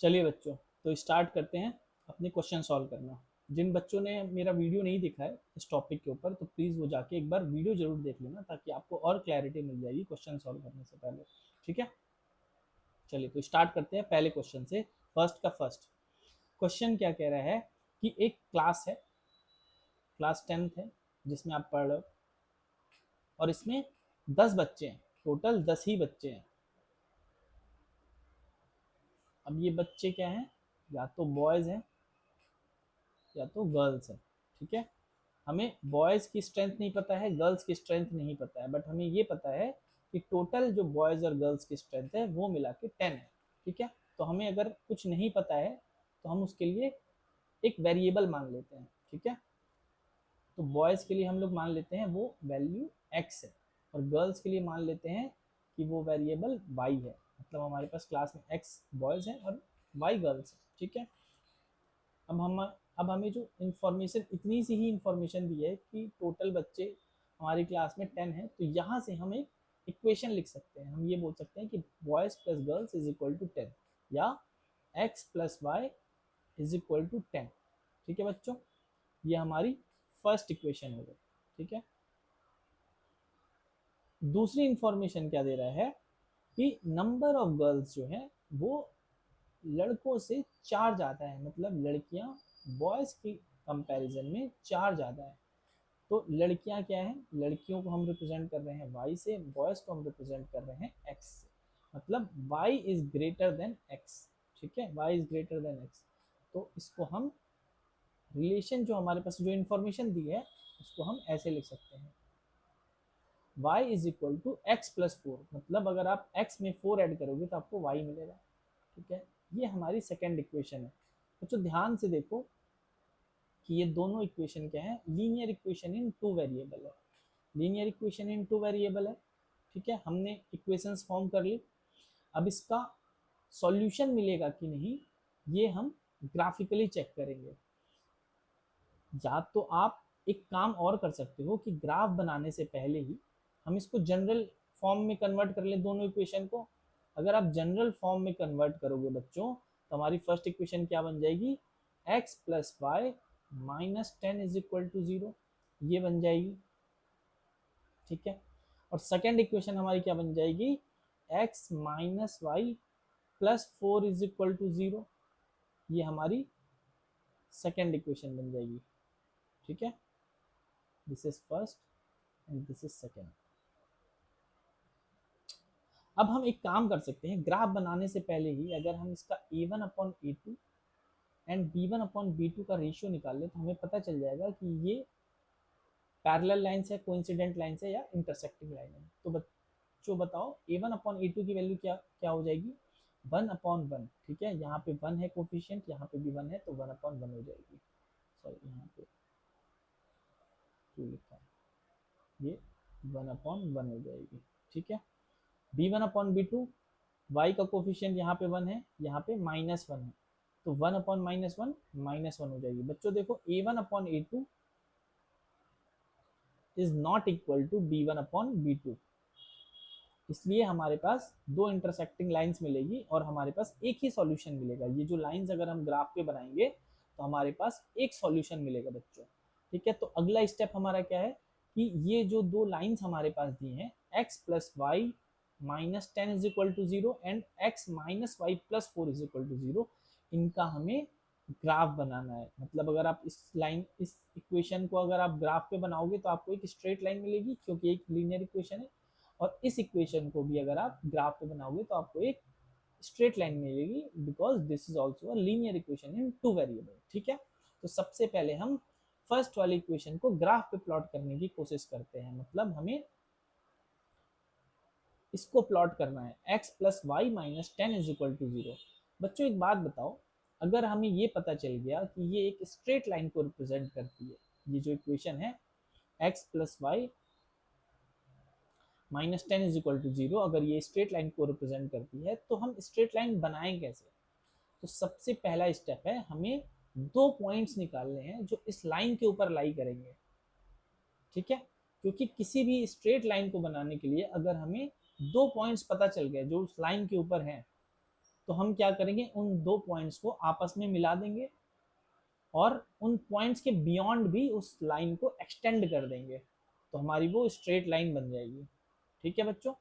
चलिए बच्चों, तो स्टार्ट करते हैं अपने क्वेश्चन सॉल्व करना। जिन बच्चों ने मेरा वीडियो नहीं देखा है इस टॉपिक के ऊपर, तो प्लीज़ वो जाके एक बार वीडियो जरूर देख लेना, ताकि आपको और क्लैरिटी मिल जाएगी क्वेश्चन सॉल्व करने से पहले। ठीक है, चलिए तो स्टार्ट करते हैं पहले क्वेश्चन से। फर्स्ट का फर्स्ट क्वेश्चन क्या कह रहा है कि एक क्लास है, क्लास 10th है जिसमें आप पढ़ रहे हो, और इसमें 10 बच्चे हैं, टोटल 10 ही बच्चे हैं। अब ये बच्चे क्या हैं, या तो बॉयज़ हैं या तो गर्ल्स हैं। ठीक है, हमें बॉयज़ की स्ट्रेंथ नहीं पता है, गर्ल्स की स्ट्रेंथ नहीं पता है, बट हमें ये पता है कि टोटल जो बॉयज़ और गर्ल्स की स्ट्रेंथ है वो मिला के 10 है। ठीक है, तो हमें अगर कुछ नहीं पता है तो हम उसके लिए एक वेरिएबल मान लेते हैं। ठीक है, तो बॉयज़ के लिए हम लोग मान लेते हैं वो वैल्यू x है, और गर्ल्स के लिए मान लेते हैं कि वो वेरिएबल y है। मतलब हमारे पास क्लास में x बॉयज़ हैं और y गर्ल्स हैं। ठीक है, अब हम अब हमें जो इन्फॉर्मेशन, इतनी सी ही इन्फॉर्मेशन दी है कि टोटल बच्चे हमारी क्लास में 10 हैं, तो यहाँ से हम एक इक्वेशन लिख सकते हैं। हम ये बोल सकते हैं कि boys plus girls is equal to 10, या x plus y is equal to 10। ठीक है बच्चों, ये हमारी फर्स्ट इक्वेशन हो गई। ठीक है, दूसरी इंफॉर्मेशन क्या दे रहा है कि नंबर ऑफ गर्ल्स जो है वो लड़कों से 4 ज़्यादा है, मतलब लड़कियां बॉयज़ की कंपैरिजन में 4 ज़्यादा है। तो लड़कियां क्या है, लड़कियों को हम रिप्रेजेंट कर रहे हैं y से, बॉयज़ को हम रिप्रेजेंट कर रहे हैं x से, मतलब y is greater than x। ठीक है, y is greater than x, तो इसको हम रिलेशन, जो हमारे पास जो इन्फॉर्मेशन दी है उसको हम ऐसे लिख सकते हैं, y is equal to x plus 4, मतलब अगर आप x में 4 ऐड करोगे तो आपको y मिलेगा। ठीक है, ये हमारी सेकेंड इक्वेशन है। तो ध्यान से देखो कि ये दोनों इक्वेशन क्या है, linear equation in two variable है। Linear equation in two variable है। ठीक है, हमने इक्वेशंस फॉर्म कर ली। अब इसका सॉल्यूशन मिलेगा कि नहीं, ये हम ग्राफिकली चेक करेंगे। या तो आप एक काम और कर सकते हो कि ग्राफ बनाने से पहले ही हम इसको जनरल फॉर्म में कन्वर्ट कर लें दोनों इक्वेशन को। अगर आप जनरल फॉर्म में कन्वर्ट करोगे बच्चों, तो हमारी फर्स्ट इक्वेशन क्या बन जाएगी, x plus y minus 10 is equal to 0, ये बन जाएगी। ठीक है, और सेकेंड इक्वेशन हमारी क्या बन जाएगी, x minus y plus 4 is equal to 0, ये हमारी सेकेंड इक्वेशन बन जाएगी। ठीक है, this is first and this is second. अब हम एक काम कर सकते हैं, ग्राफ बनाने से पहले ही अगर हम इसका a1 upon a2 and b1 upon b2 का रेशियो निकाल ले, तो हमें पता चल जाएगा कि ये पैरेलल लाइंस है, कोइंसिडेंट लाइंस है, या इंटरसेक्टिंग लाइन है। तो बच्चों बताओ a1 अपॉन a2 की वैल्यू क्या क्या हो जाएगी, 1 अपॉन 1। ठीक है, यहाँ पे 1 है कोफिशिएंट, यहाँ पे भी 1 है, तो 1 अपॉन 1 हो जाएगी। सॉरी, यहाँ पे 2 लिखा है, ये 1 अपॉन 1 हो जाएगी। ठीक है, b1 अपॉन b2, y का कोफिशिएंट यहाँ पे 1 है, यहाँ पे माइनस 1 है, तो 1 अपॉन माइनस 1 माइनस 1 हो जाएगी। बच्चों देखो, a1 upon a2 is not equal to b1 upon b2, इसलिए हमारे पास दो इंटरसेक्टिंग लाइंस मिलेगी और हमारे पास एक ही सॉल्यूशन मिलेगा। ये जो लाइंस अगर हम ग्राफ पे बनाएंगे तो हमारे पास एक सॉल्यूशन मिलेगा बच्चों। ठीक है, तो अगला स्टेप हमारा क्या है कि ये जो दो लाइंस हमारे पास दी हैं, x plus y minus 10 is equal to 0 and x minus y plus 4 is equal to 0, इनका हमें ग्राफ बनाना है। मतलब अगर आप इस इक्वेशन को अगर आप ग्राफ पे बनाओगे तो आपको एक स्ट्रेट लाइन मिलेगी, क्योंकि एक लीनियर इक्वेशन है, और इस इक्वेशन को भी अगर आप ग्राफ पे बनाओगे तो आपको एक स्ट्रेट लाइन मिलेगी, because this is also a linear equation in two variable. ठीक है, तो सबसे पहले हम फर्स्ट वाली इक्वेशन को ग्राफ पे प्लॉट करने की कोशिश करते हैं। मतलब हमें इसको प्लॉट करना है, x plus y minus 10 is equal to 0। बच्चों एक बात बताओ, अगर हमें ये पता चल गया कि ये एक स्ट्रेट लाइन को रिप्रेजेंट करती है, ये जो इक्वेशन है x plus y minus 10 is equal to 0, अगर ये स्ट्रेट लाइन को रिप्रेजेंट करती है, तो हम स्ट्रेट लाइन बनाएं कैसे। तो सबसे पहला स्टेप है, हमें दो पॉइंट्स निकालने हैं जो इस लाइन के ऊपर लाई करेंगे। ठीक है, क्योंकि किसी भी स्ट्रेट लाइन को बनाने के लिए अगर हमें दो पॉइंट्स पता चल गए जो उस लाइन के ऊपर हैं, तो हम क्या करेंगे, उन दो पॉइंट्स को आपस में मिला देंगे और उन पॉइंट्स के बियॉन्ड भी उस लाइन को एक्सटेंड कर देंगे, तो हमारी वो स्ट्रेट लाइन बन जाएगी। ठीक है बच्चों,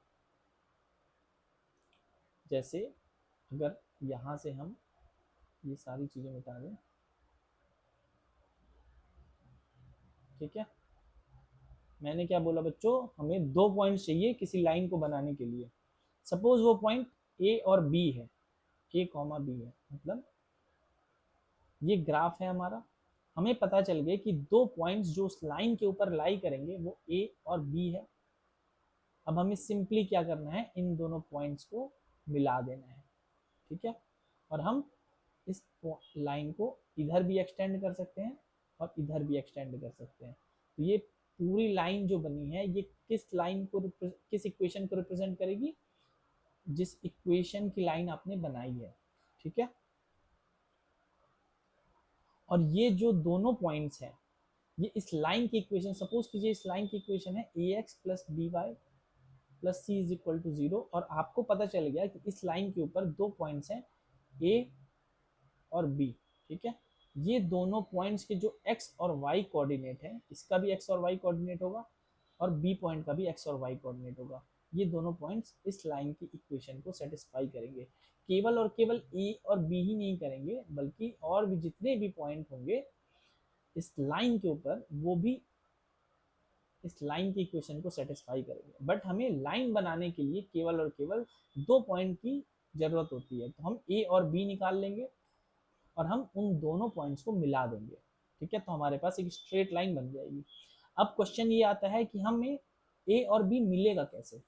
जैसे अगर यहाँ से हम ये सारी चीज़ें मिटा दें, ठीक है, मैंने क्या बोला बच्चों, हमें दो पॉइंट चाहिए किसी लाइन को बनाने के लिए। सपोज वो पॉइंट ए और बी है, ए कॉमा बी है, मतलब ये ग्राफ है हमारा। हमें पता चल गया कि दो पॉइंट्स जो उस लाइन के ऊपर लाई करेंगे वो ए और बी है। अब हमें सिंपली क्या करना है, इन दोनों पॉइंट्स को मिला देना है। ठीक है, और हम इस लाइन को इधर भी एक्सटेंड कर सकते हैं और इधर भी एक्सटेंड कर सकते हैं। तो ये पूरी लाइन जो बनी है ये किस लाइन को किस इक्वेशन को रिप्रेजेंट करेगी, जिस इक्वेशन की लाइन आपने बनाई है। ठीक है, और ये जो दोनों पॉइंट्स हैं ये इस लाइन की इक्वेशन, सपोज कीजिए इस लाइन की इक्वेशन है a x plus b y plus c is equal to 0, और आपको पता चल गया कि इस लाइन के ऊपर दो पॉइंट्स हैं ए और बी। ठीक है, ये दोनों पॉइंट्स के जो एक्स और वाई कोऑर्डिनेट है, इसका भी एक्स और वाई कोऑर्डिनेट होगा और बी पॉइंट का भी एक्स और वाई कोऑर्डिनेट होगा। ये दोनों पॉइंट्स इस लाइन की इक्वेशन को सेटिस्फाई करेंगे। केवल और केवल ए और बी ही नहीं करेंगे, बल्कि और भी जितने भी पॉइंट होंगे इस लाइन के ऊपर वो भी इस लाइन की इक्वेशन को सेटिस्फाई करेंगे। बट हमें लाइन बनाने के लिए केवल और केवल दो पॉइंट की जरूरत होती है, तो हम ए और बी निकाल लेंगे और हम उन दोनों पॉइंट्स को मिला देंगे। ठीक है, तो हमारे पास एक स्ट्रेट लाइन बन जाएगी। अब क्वेश्चन ये आता है कि हमें ए और बी मिलेगा कैसे।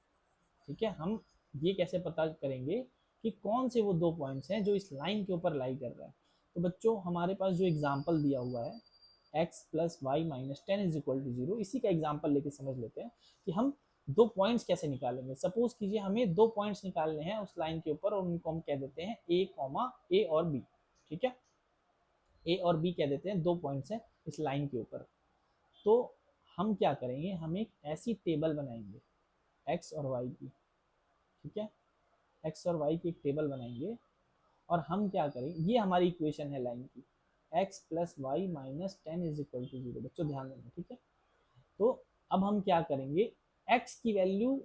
ठीक है, हम ये कैसे पता करेंगे कि कौन से वो दो पॉइंट्स हैं जो इस लाइन के ऊपर लाई कर रहा है। तो बच्चों हमारे पास जो एग्जाम्पल दिया हुआ है x plus y minus 10 is equal to 0, इसी का एग्जाम्पल लेके समझ लेते हैं कि हम दो पॉइंट्स कैसे निकालेंगे। सपोज कीजिए हमें दो पॉइंट्स निकालने हैं उस लाइन के ऊपर और उनको हम कह देते हैं ए कॉमा ए और बी। ठीक है, ए और बी कह देते हैं, दो पॉइंट्स हैं इस लाइन के ऊपर। तो हम क्या करेंगे, हम एक ऐसी टेबल बनाएंगे एक्स और वाई की। ठीक है, एक्स और वाई की एक टेबल बनाएंगे और हम क्या करेंगे, ये हमारी इक्वेशन है लाइन की, x plus y minus 10 is equal to 0। बच्चों ध्यान देना। ठीक है, तो अब हम क्या करेंगे, x की वैल्यू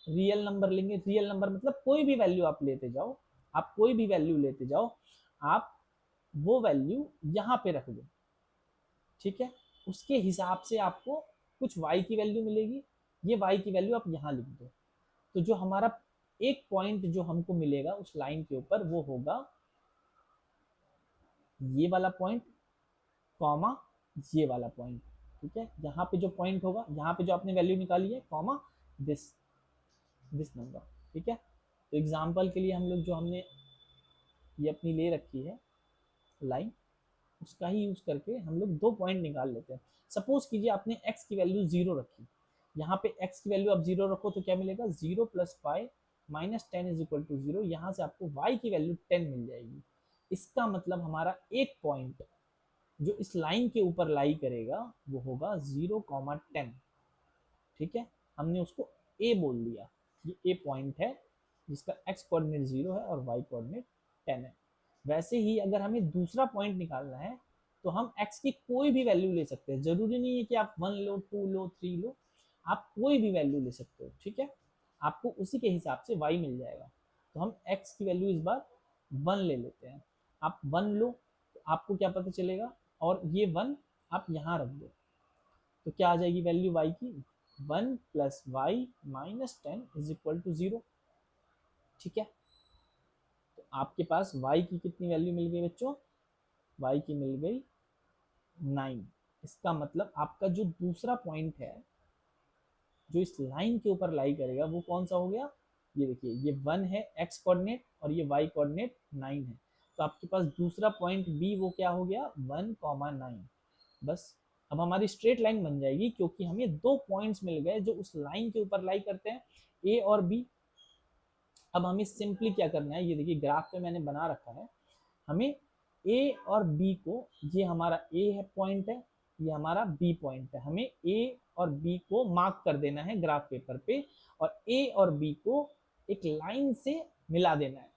रियल नंबर लेंगे। रियल नंबर मतलब कोई भी वैल्यू आप लेते जाओ, आप कोई भी वैल्यू लेते जाओ, आप वो वैल्यू यहाँ पे रख दो। ठीक है, उसके हिसाब से आपको कुछ y की वैल्यू मिलेगी, ये y की वैल्यू आप यहाँ लिख दो। तो जो हमारा एक पॉइंट जो हमको मिलेगा उस लाइन के ऊपर वो होगा ये वाला पॉइंट कॉमा ये वाला पॉइंट। ठीक है, यहाँ पे जो पॉइंट होगा, यहाँ पे जो आपने वैल्यू निकाली है कॉमा दिस दिस नंबर। ठीक है, तो एग्जांपल के लिए हम लोग जो हमने ये अपनी ले रखी है लाइन, उसका ही यूज करके हम लोग दो पॉइंट निकाल लेते हैं। सपोज कीजिए आपने x की वैल्यू 0 रखी, यहाँ पे x की वैल्यू आप 0 रखो तो क्या मिलेगा, 0 plus five minus 10 is equal to 0। यहाँ से आपको y की वैल्यू 10 मिल जाएगी। इसका मतलब हमारा एक पॉइंट जो इस लाइन के ऊपर लाई करेगा वो होगा 0,10। ठीक है, हमने उसको ए बोल दिया, ये ए पॉइंट है जिसका एक्स कोऑर्डिनेट 0 है और वाई कोऑर्डिनेट 10 है। वैसे ही अगर हमें दूसरा पॉइंट निकालना है तो हम x की कोई भी वैल्यू ले सकते हैं, जरूरी नहीं है कि आप 1 लो, 2 लो, 3 लो, आप कोई भी वैल्यू ले सकते हो। ठीक है, आपको उसी के हिसाब से y मिल जाएगा। तो हम x की वैल्यू इस बार 1 ले लेते हैं। आप 1 लो तो आपको क्या पता चलेगा, और ये 1 आप यहाँ रख दो तो क्या आ जाएगी वैल्यू y की, 1 plus y minus 10 is equal to 0। ठीक है, तो आपके पास y की कितनी वैल्यू मिल गई बच्चों, y की मिल गई 9। इसका मतलब आपका जो दूसरा पॉइंट है जो इस लाइन के ऊपर लाई करेगा वो कौन सा हो गया, ये देखिए, ये 1 है x कोऑर्डिनेट और ये y कोऑर्डिनेट 9 है। तो आपके पास दूसरा पॉइंट b वो क्या हो गया, 1,9। बस अब हमारी स्ट्रेट लाइन बन जाएगी, क्योंकि हमें दो पॉइंट्स मिल गए जो उस लाइन के ऊपर लाई करते हैं, ए और बी। अब हमें सिंपली क्या करना है, ये देखिए ग्राफ पे मैंने बना रखा है, हमें ए और बी को, ये हमारा ए है पॉइंट है, ये हमारा बी पॉइंट है, हमें ए और बी को मार्क कर देना है ग्राफ पेपर पे और ए और बी को एक लाइन से मिला देना है।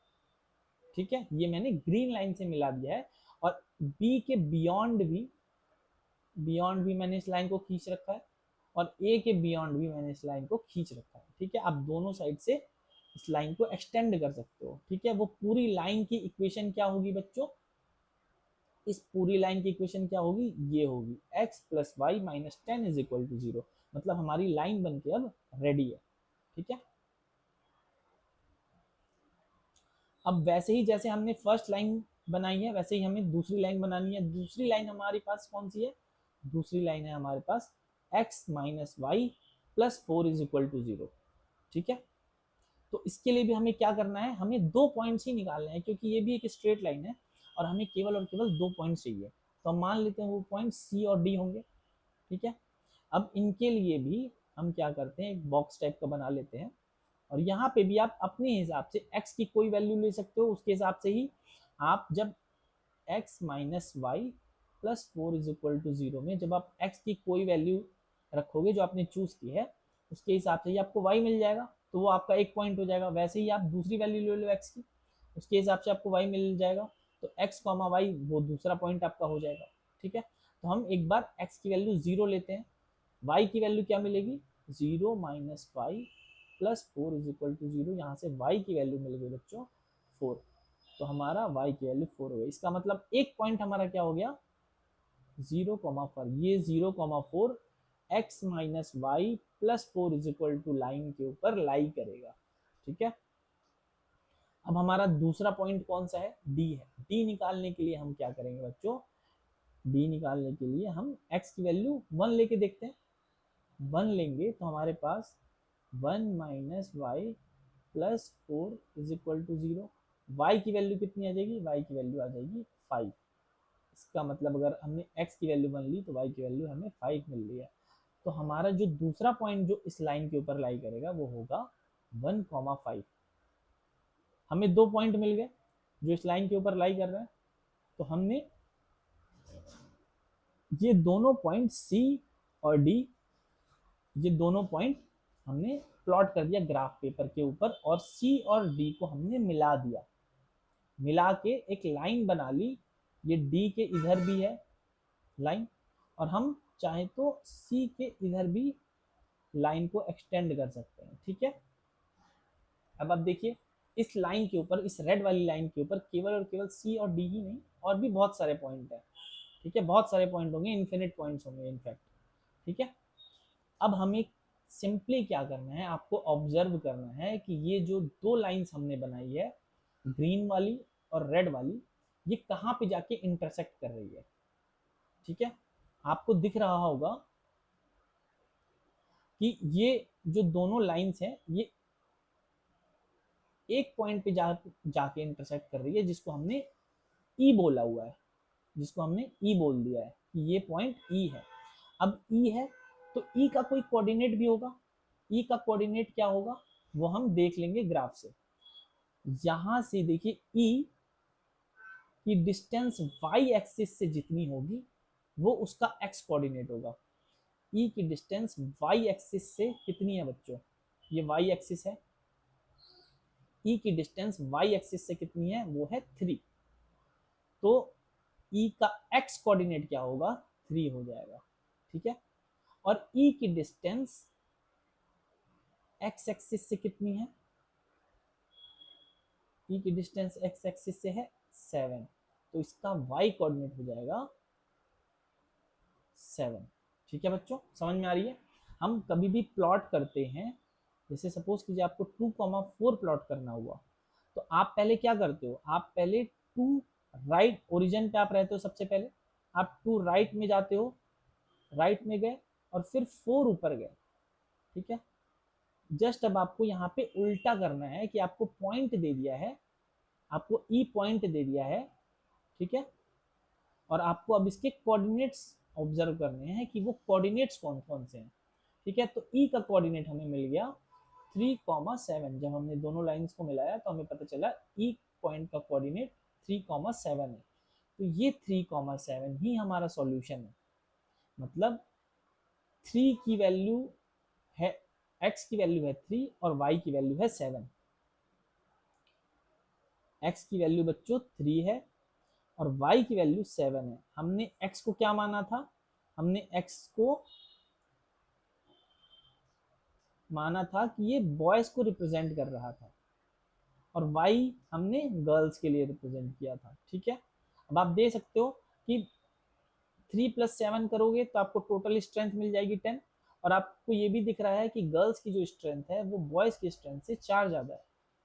ठीक है, ये मैंने ग्रीन लाइन से मिला दिया है। और बी के बियॉन्ड भी मैंने इस लाइन को खींच रखा है, और ए के बियॉन्ड भी मैंने इस लाइन को खींच रखा है। ठीक है, आप दोनों साइड से इस लाइन को एक्सटेंड कर सकते हो। ठीक है, वो पूरी लाइन की इक्वेशन क्या होगी बच्चों, इस पूरी लाइन की इक्वेशन क्या होगी, ये होगी x plus y minus 10 is equal to 0। मतलब हमारी लाइन बन के अब रेडी है। ठीक है, अब वैसे ही जैसे हमने फर्स्ट लाइन बनाई है वैसे ही हमें दूसरी लाइन बनानी है। दूसरी लाइन हमारे पास कौन सी है, दूसरी लाइन है हमारे पास x minus y plus 4 is equal to 0। ठीक है, तो इसके लिए भी हमें क्या करना है, हमें दो पॉइंट्स ही निकालने हैं, क्योंकि ये भी एक स्ट्रेट लाइन है और हमें केवल और केवल दो पॉइंट्स चाहिए। तो हम मान लेते हैं वो पॉइंट सी और डी होंगे। ठीक है, अब इनके लिए भी हम क्या करते हैं, एक बॉक्स टाइप का बना लेते हैं, और यहाँ पे भी आप अपने हिसाब से x की कोई वैल्यू ले सकते हो, उसके हिसाब से ही आप जब x minus y plus 4 is equal to 0 में जब आप x की कोई वैल्यू रखोगे जो आपने चूज की है, उसके हिसाब से ही आपको y मिल जाएगा, तो वो आपका एक पॉइंट हो जाएगा। वैसे ही आप दूसरी वैल्यू ले लो x की, उसके हिसाब से आपको y मिल जाएगा, तो x कॉमा वाई वो दूसरा पॉइंट आपका हो जाएगा। ठीक है, तो हम एक बार x की वैल्यू 0 लेते हैं, y की वैल्यू क्या मिलेगी, 0 minus y plus 4 is equal to 0। यहाँ से y की वैल्यू मिल गई बच्चों 4, तो हमारा y की वैल्यू 4 हो गई। इसका मतलब एक पॉइंट हमारा क्या हो गया, 0,4। ये 0,4 x minus y plus 4 is equal to line के ऊपर लाई करेगा। ठीक है, अब हमारा दूसरा पॉइंट कौन सा है, d है। d निकालने के लिए हम क्या करेंगे बच्चों, d निकालने के लिए हम x की वैल्यू 1 लेके देखते हैं। 1 लेंगे तो हमारे पास 1 minus y plus 4 is equal to 0। Y की वैल्यू कितनी आ जाएगी, वाई की वैल्यू आ जाएगी 5। इसका मतलब अगर हमने x की वैल्यू 1 ली तो y की वैल्यू हमें 5 मिल रही है। तो हमारा जो दूसरा पॉइंट जो इस लाइन के ऊपर लाई करेगा वो होगा 1,5। हमें दो पॉइंट मिल गए जो इस लाइन के ऊपर लाई कर रहे हैं, तो हमने ये दोनों पॉइंट C और D, ये दोनों पॉइंट हमने प्लॉट कर दिया ग्राफ पेपर के ऊपर, और C और D को हमने मिला दिया, मिला के एक लाइन बना ली। ये D के इधर भी है लाइन, और हम चाहे तो C के इधर भी लाइन को एक्सटेंड कर सकते हैं। ठीक है, अब आप देखिए इस लाइन के ऊपर, इस रेड वाली लाइन के ऊपर केवल और केवल C और D ही नहीं, और भी बहुत सारे पॉइंट है। ठीक है, बहुत सारे पॉइंट होंगे, इन्फिनिट पॉइंट्स होंगे इनफैक्ट। ठीक है, अब हमें सिंपली क्या करना है, आपको ऑब्जर्व करना है कि ये जो दो लाइंस हमने बनाई है, ग्रीन वाली और रेड वाली, ये कहाँ पे जाके इंटरसेक्ट कर रही है। ठीक है, आपको दिख रहा होगा कि ये जो दोनों लाइंस हैं ये एक पॉइंट पे जाके इंटरसेक्ट कर रही है, जिसको हमने ई बोला हुआ है, जिसको हमने ई बोल दिया है कि ये पॉइंट ई है। अब ई है तो ई का कोई कोऑर्डिनेट भी होगा। ई का कोऑर्डिनेट क्या होगा वो हम देख लेंगे ग्राफ से। यहां से देखिए ई की डिस्टेंस वाई एक्सिस से जितनी होगी वो उसका एक्स कोऑर्डिनेट होगा। ई की डिस्टेंस वाई एक्सिस से कितनी है बच्चों, ये वाई एक्सिस है, ई की डिस्टेंस वाई एक्सिस से कितनी है वो है 3। तो ई का एक्स कोऑर्डिनेट क्या होगा, 3 हो जाएगा। ठीक है, और ई की डिस्टेंस एक्स एक्सिस से कितनी है, ई की डिस्टेंस एक्स एक्सिस से है 7, तो इसका वाई कोऑर्डिनेट हो जाएगा 7। ठीक है बच्चों, समझ में आ रही है। हम कभी भी प्लॉट करते हैं, जैसे सपोज कीजिए आपको 2,4 प्लॉट करना हुआ, तो आप पहले क्या करते हो, आप पहले 2 राइट ओरिजिन पे आप रहते हो, सबसे पहले आप 2 राइट में जाते हो, राइट में गए और फिर 4 ऊपर गए। ठीक है, जस्ट अब आपको यहाँ पे उल्टा करना है कि आपको पॉइंट दे दिया है, आपको ई पॉइंट दे दिया है। ठीक है, और आपको अब इसके कोऑर्डिनेट्स ऑब्जर्व करने हैं कि वो कोऑर्डिनेट्स कौन कौन से हैं। ठीक है, तो ई का कोऑर्डिनेट हमें मिल गया 3,7। जब हमने दोनों लाइंस को मिलाया तो हमें पता चला ई पॉइंट का कोऑर्डिनेट 3,7 है। तो ये 3,7 ही हमारा सॉल्यूशन है। मतलब 3 की वैल्यू है, x की वैल्यू है 3 और y की वैल्यू है 7। x की वैल्यू बच्चों 3 है और y की वैल्यू 7 है। हमने x को क्या माना था, हमने x को माना था कि ये बॉयज को रिप्रेजेंट कर रहा था और y हमने गर्ल्स के लिए रिप्रेजेंट किया था। ठीक है, अब आप दे सकते हो कि 3+7 करोगे तो आपको टोटल स्ट्रेंथ मिल जाएगी 10, और आपको ये भी दिख रहा है कि गर्ल्स की जो स्ट्रेंथ है वो बॉयज की स्ट्रेंथ से 4 ज़्यादा है।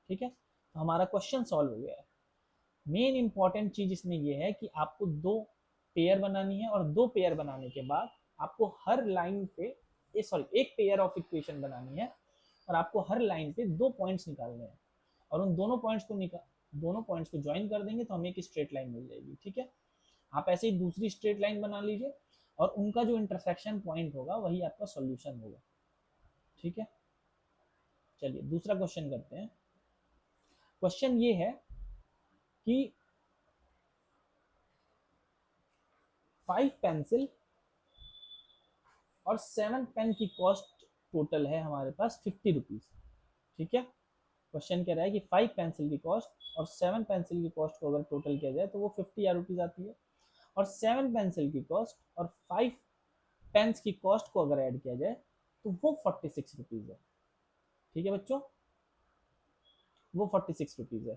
ठीक है, तो हमारा क्वेश्चन सॉल्व हो गया है। मेन इंपॉर्टेंट चीज इसमें ये है कि आपको 2 पेयर बनानी है और 2 पेयर बनाने के बाद आपको हर लाइन पे एक पेयर ऑफ इक्वेशन बनानी है और आपको हर लाइन पे 2 पॉइंट्स निकालने हैं और उन दोनों पॉइंट्स को ज्वाइन कर देंगे तो हमें एक स्ट्रेट लाइन मिल जाएगी। ठीक है, आप ऐसे ही दूसरी स्ट्रेट लाइन बना लीजिए और उनका जो इंटरसेक्शन पॉइंट होगा वही आपका सॉल्यूशन होगा। ठीक है, चलिए दूसरा क्वेश्चन करते हैं। क्वेश्चन ये है कि 5 पेंसिल और 7 पेन की कॉस्ट टोटल है हमारे पास 50 रुपीज़। ठीक है, क्वेश्चन कह रहा है कि 5 पेंसिल की कॉस्ट और 7 पेंसिल की कॉस्ट को अगर टोटल किया जाए तो वो 50 रुपीज़ आती है, और 7 पेंसिल की कॉस्ट और 5 पेन्स की कॉस्ट को अगर ऐड किया जाए तो वो 46 रुपीज़ है। ठीक है बच्चों, वो 46 रुपीज़ है।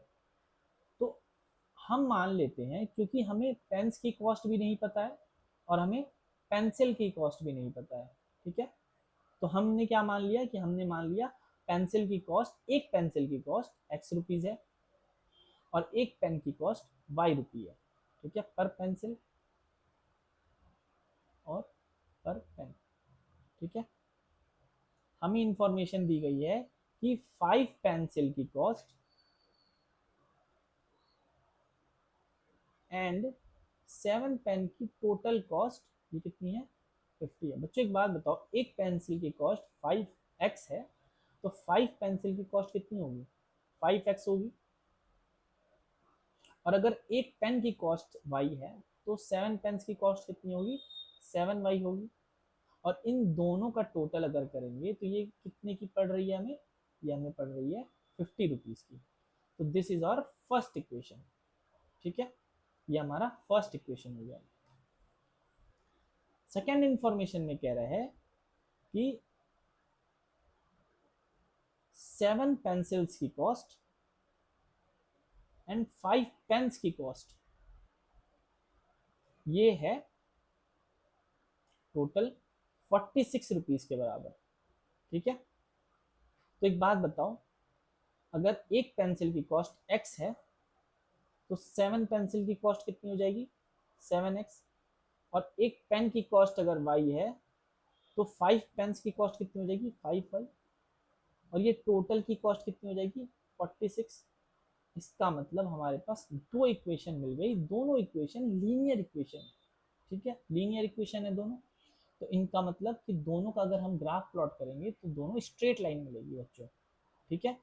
तो हम मान लेते हैं, क्योंकि हमें पेन्स की कॉस्ट भी नहीं पता है और हमें पेंसिल की कॉस्ट भी नहीं पता है। ठीक है, तो हमने क्या मान लिया कि हमने मान लिया पेंसिल की कॉस्ट, एक पेंसिल की कॉस्ट x रुपीज़ है और एक पेन की कॉस्ट y रुपी है। ठीक है, पर पेंसिल और पर पेन। ठीक है, हमें इंफॉर्मेशन दी गई है कि 5 पेंसिल की कॉस्ट एंड 7 पेन की टोटल कॉस्ट ये कितनी है, 50 है। बच्चों एक बात बताओ, एक पेंसिल की कॉस्ट 5x है तो 5 पेंसिल की कॉस्ट कितनी होगी, 5x होगी, और अगर एक पेन की कॉस्ट y है तो 7 पेन्स की कॉस्ट कितनी होगी, 7y होगी, और इन दोनों का टोटल अगर करेंगे तो ये कितने की पड़ रही है हमें, ये हमें पड़ रही है 50 रुपीज़ की। तो this is our first equation. ठीक है, ये हमारा फर्स्ट इक्वेशन हो गया। सेकेंड इंफॉर्मेशन में कह रहा है कि 7 पेंसिल्स की कॉस्ट एंड 5 पेन्स की कॉस्ट ये है टोटल 46 रुपीज़ के बराबर। ठीक है, तो एक बात बताओ, अगर एक पेंसिल की कॉस्ट x है तो 7 पेंसिल की कॉस्ट कितनी हो जाएगी, 7x, और एक पेन की कॉस्ट अगर y है तो 5 पेन्स की कॉस्ट कितनी हो जाएगी, 5y, और ये टोटल की कॉस्ट कितनी हो जाएगी, 46। इसका मतलब हमारे पास 2 इक्वेशन मिल गई, दोनों इक्वेशन लीनियर इक्वेशन। ठीक है, लीनियर इक्वेशन है दोनों, तो इनका मतलब कि दोनों का अगर हम ग्राफ प्लॉट करेंगे तो दोनों स्ट्रेट लाइन मिलेगी बच्चों। ठीक है,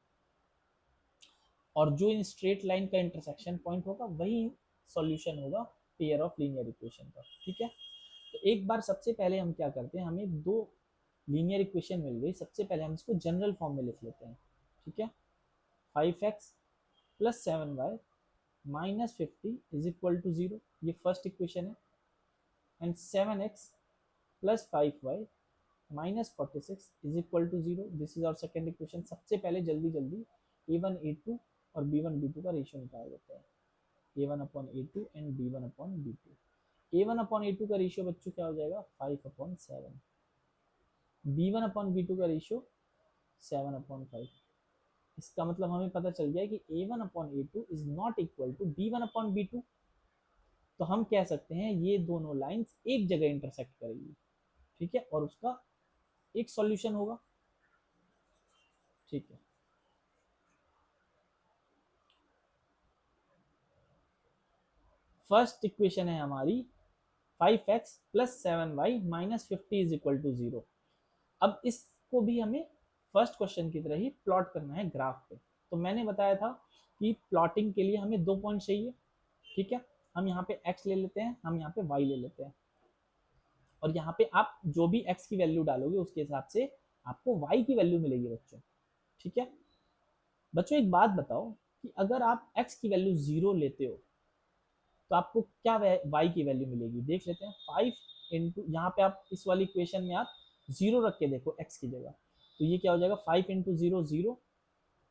और जो इन स्ट्रेट लाइन का इंटरसेक्शन पॉइंट होगा वही सॉल्यूशन होगा पेयर ऑफ लीनियर इक्वेशन का। ठीक है, तो एक बार सबसे पहले हम क्या करते हैं, हमें 2 लीनियर इक्वेशन मिल गई, सबसे पहले हम इसको जनरल फॉर्म में लिख लेते हैं। ठीक है, 5x plus 7y minus 50 is equal to 0, ये फर्स्ट इक्वेशन है, and 7x plus 5y minus 46 is equal to 0, this is our second equation. सबसे पहले जल्दी जल्दी a1 a2 और b1 b2 का रेशियो निकाल देते हैं, a1 upon a2 and b1 upon b2। a1 upon a2 का रेशियो बच्चों क्या हो जाएगा, 5 अपॉन 7, b1 अपॉन b2 का रेशियो 7 अपॉन 5। इसका मतलब हमें पता चल गया कि a1 upon a2 is not equal to b1 upon b2, तो हम कह सकते हैं ये दोनों लाइंस एक जगह इंटरसेक्ट करेगी। ठीक है, और उसका एक सॉल्यूशन होगा। ठीक है, फर्स्ट इक्वेशन है हमारी 5x plus 7y minus 50 is equal to 0। अब इसको भी हमें फर्स्ट क्वेश्चन की तरह ही प्लॉट करना है ग्राफ पे। तो मैंने बताया था कि प्लॉटिंग के लिए हमें 2 पॉइंट चाहिए। ठीक है, हम यहाँ पे x ले लेते हैं, हम यहाँ पे y ले लेते हैं, और यहाँ पे आप जो भी x की वैल्यू डालोगे उसके हिसाब से आपको y की वैल्यू मिलेगी बच्चों। ठीक है, बच्चों एक बात बताओ कि अगर आप x की वैल्यू 0 लेते हो तो आपको क्या y की वैल्यू मिलेगी, देख लेते हैं। 5 यहाँ पे आप इस वाली इक्वेशन में आप 0 रख के देखो x की जगह, तो ये क्या हो जाएगा, 5 × 0 0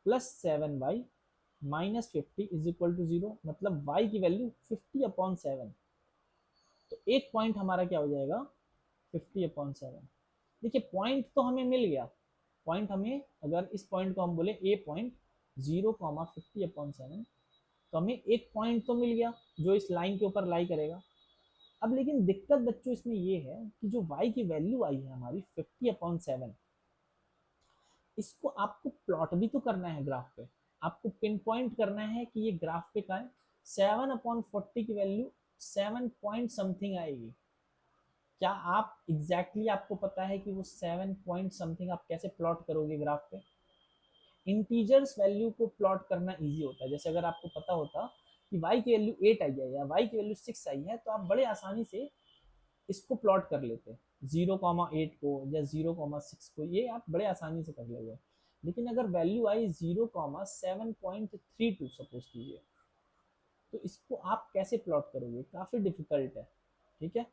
plus 7y minus 50 is equal to 0, मतलब y की वैल्यू 50/7। तो एक पॉइंट हमारा क्या हो जाएगा, 50/7। देखिए पॉइंट तो हमें मिल गया, पॉइंट हमें, अगर इस पॉइंट को हम बोले ए पॉइंट 0,50/7, तो हमें एक पॉइंट तो मिल गया जो इस लाइन के ऊपर लाई करेगा। अब लेकिन दिक्कत बच्चों इसमें ये है कि जो y की वैल्यू आई है हमारी 50/7, इसको आपको प्लॉट भी तो करना है ग्राफ पे, आपको पिन पॉइंट करना है कि ये ग्राफ पे का है। 7/40 की वैल्यू 7 पॉइंट समथिंग आएगी। क्या आप एग्जैक्टली आपको पता है कि वो 7 पॉइंट समथिंग आप कैसे प्लॉट करोगे ग्राफ पे? इंटीजर्स वैल्यू को प्लॉट करना इजी होता है। जैसे अगर आपको पता होता कि y की वैल्यू 8 आई है या y की वैल्यू 6 आई है, तो आप बड़े आसानी से इसको प्लॉट कर लेते, 0,8 को या 0,6 को, ये आप बड़े आसानी से कर लोगे। लेकिन अगर वैल्यू आई 0,7.32 सपोज कीजिए, तो इसको आप कैसे प्लॉट करोगे, काफ़ी डिफिकल्ट है। ठीक है,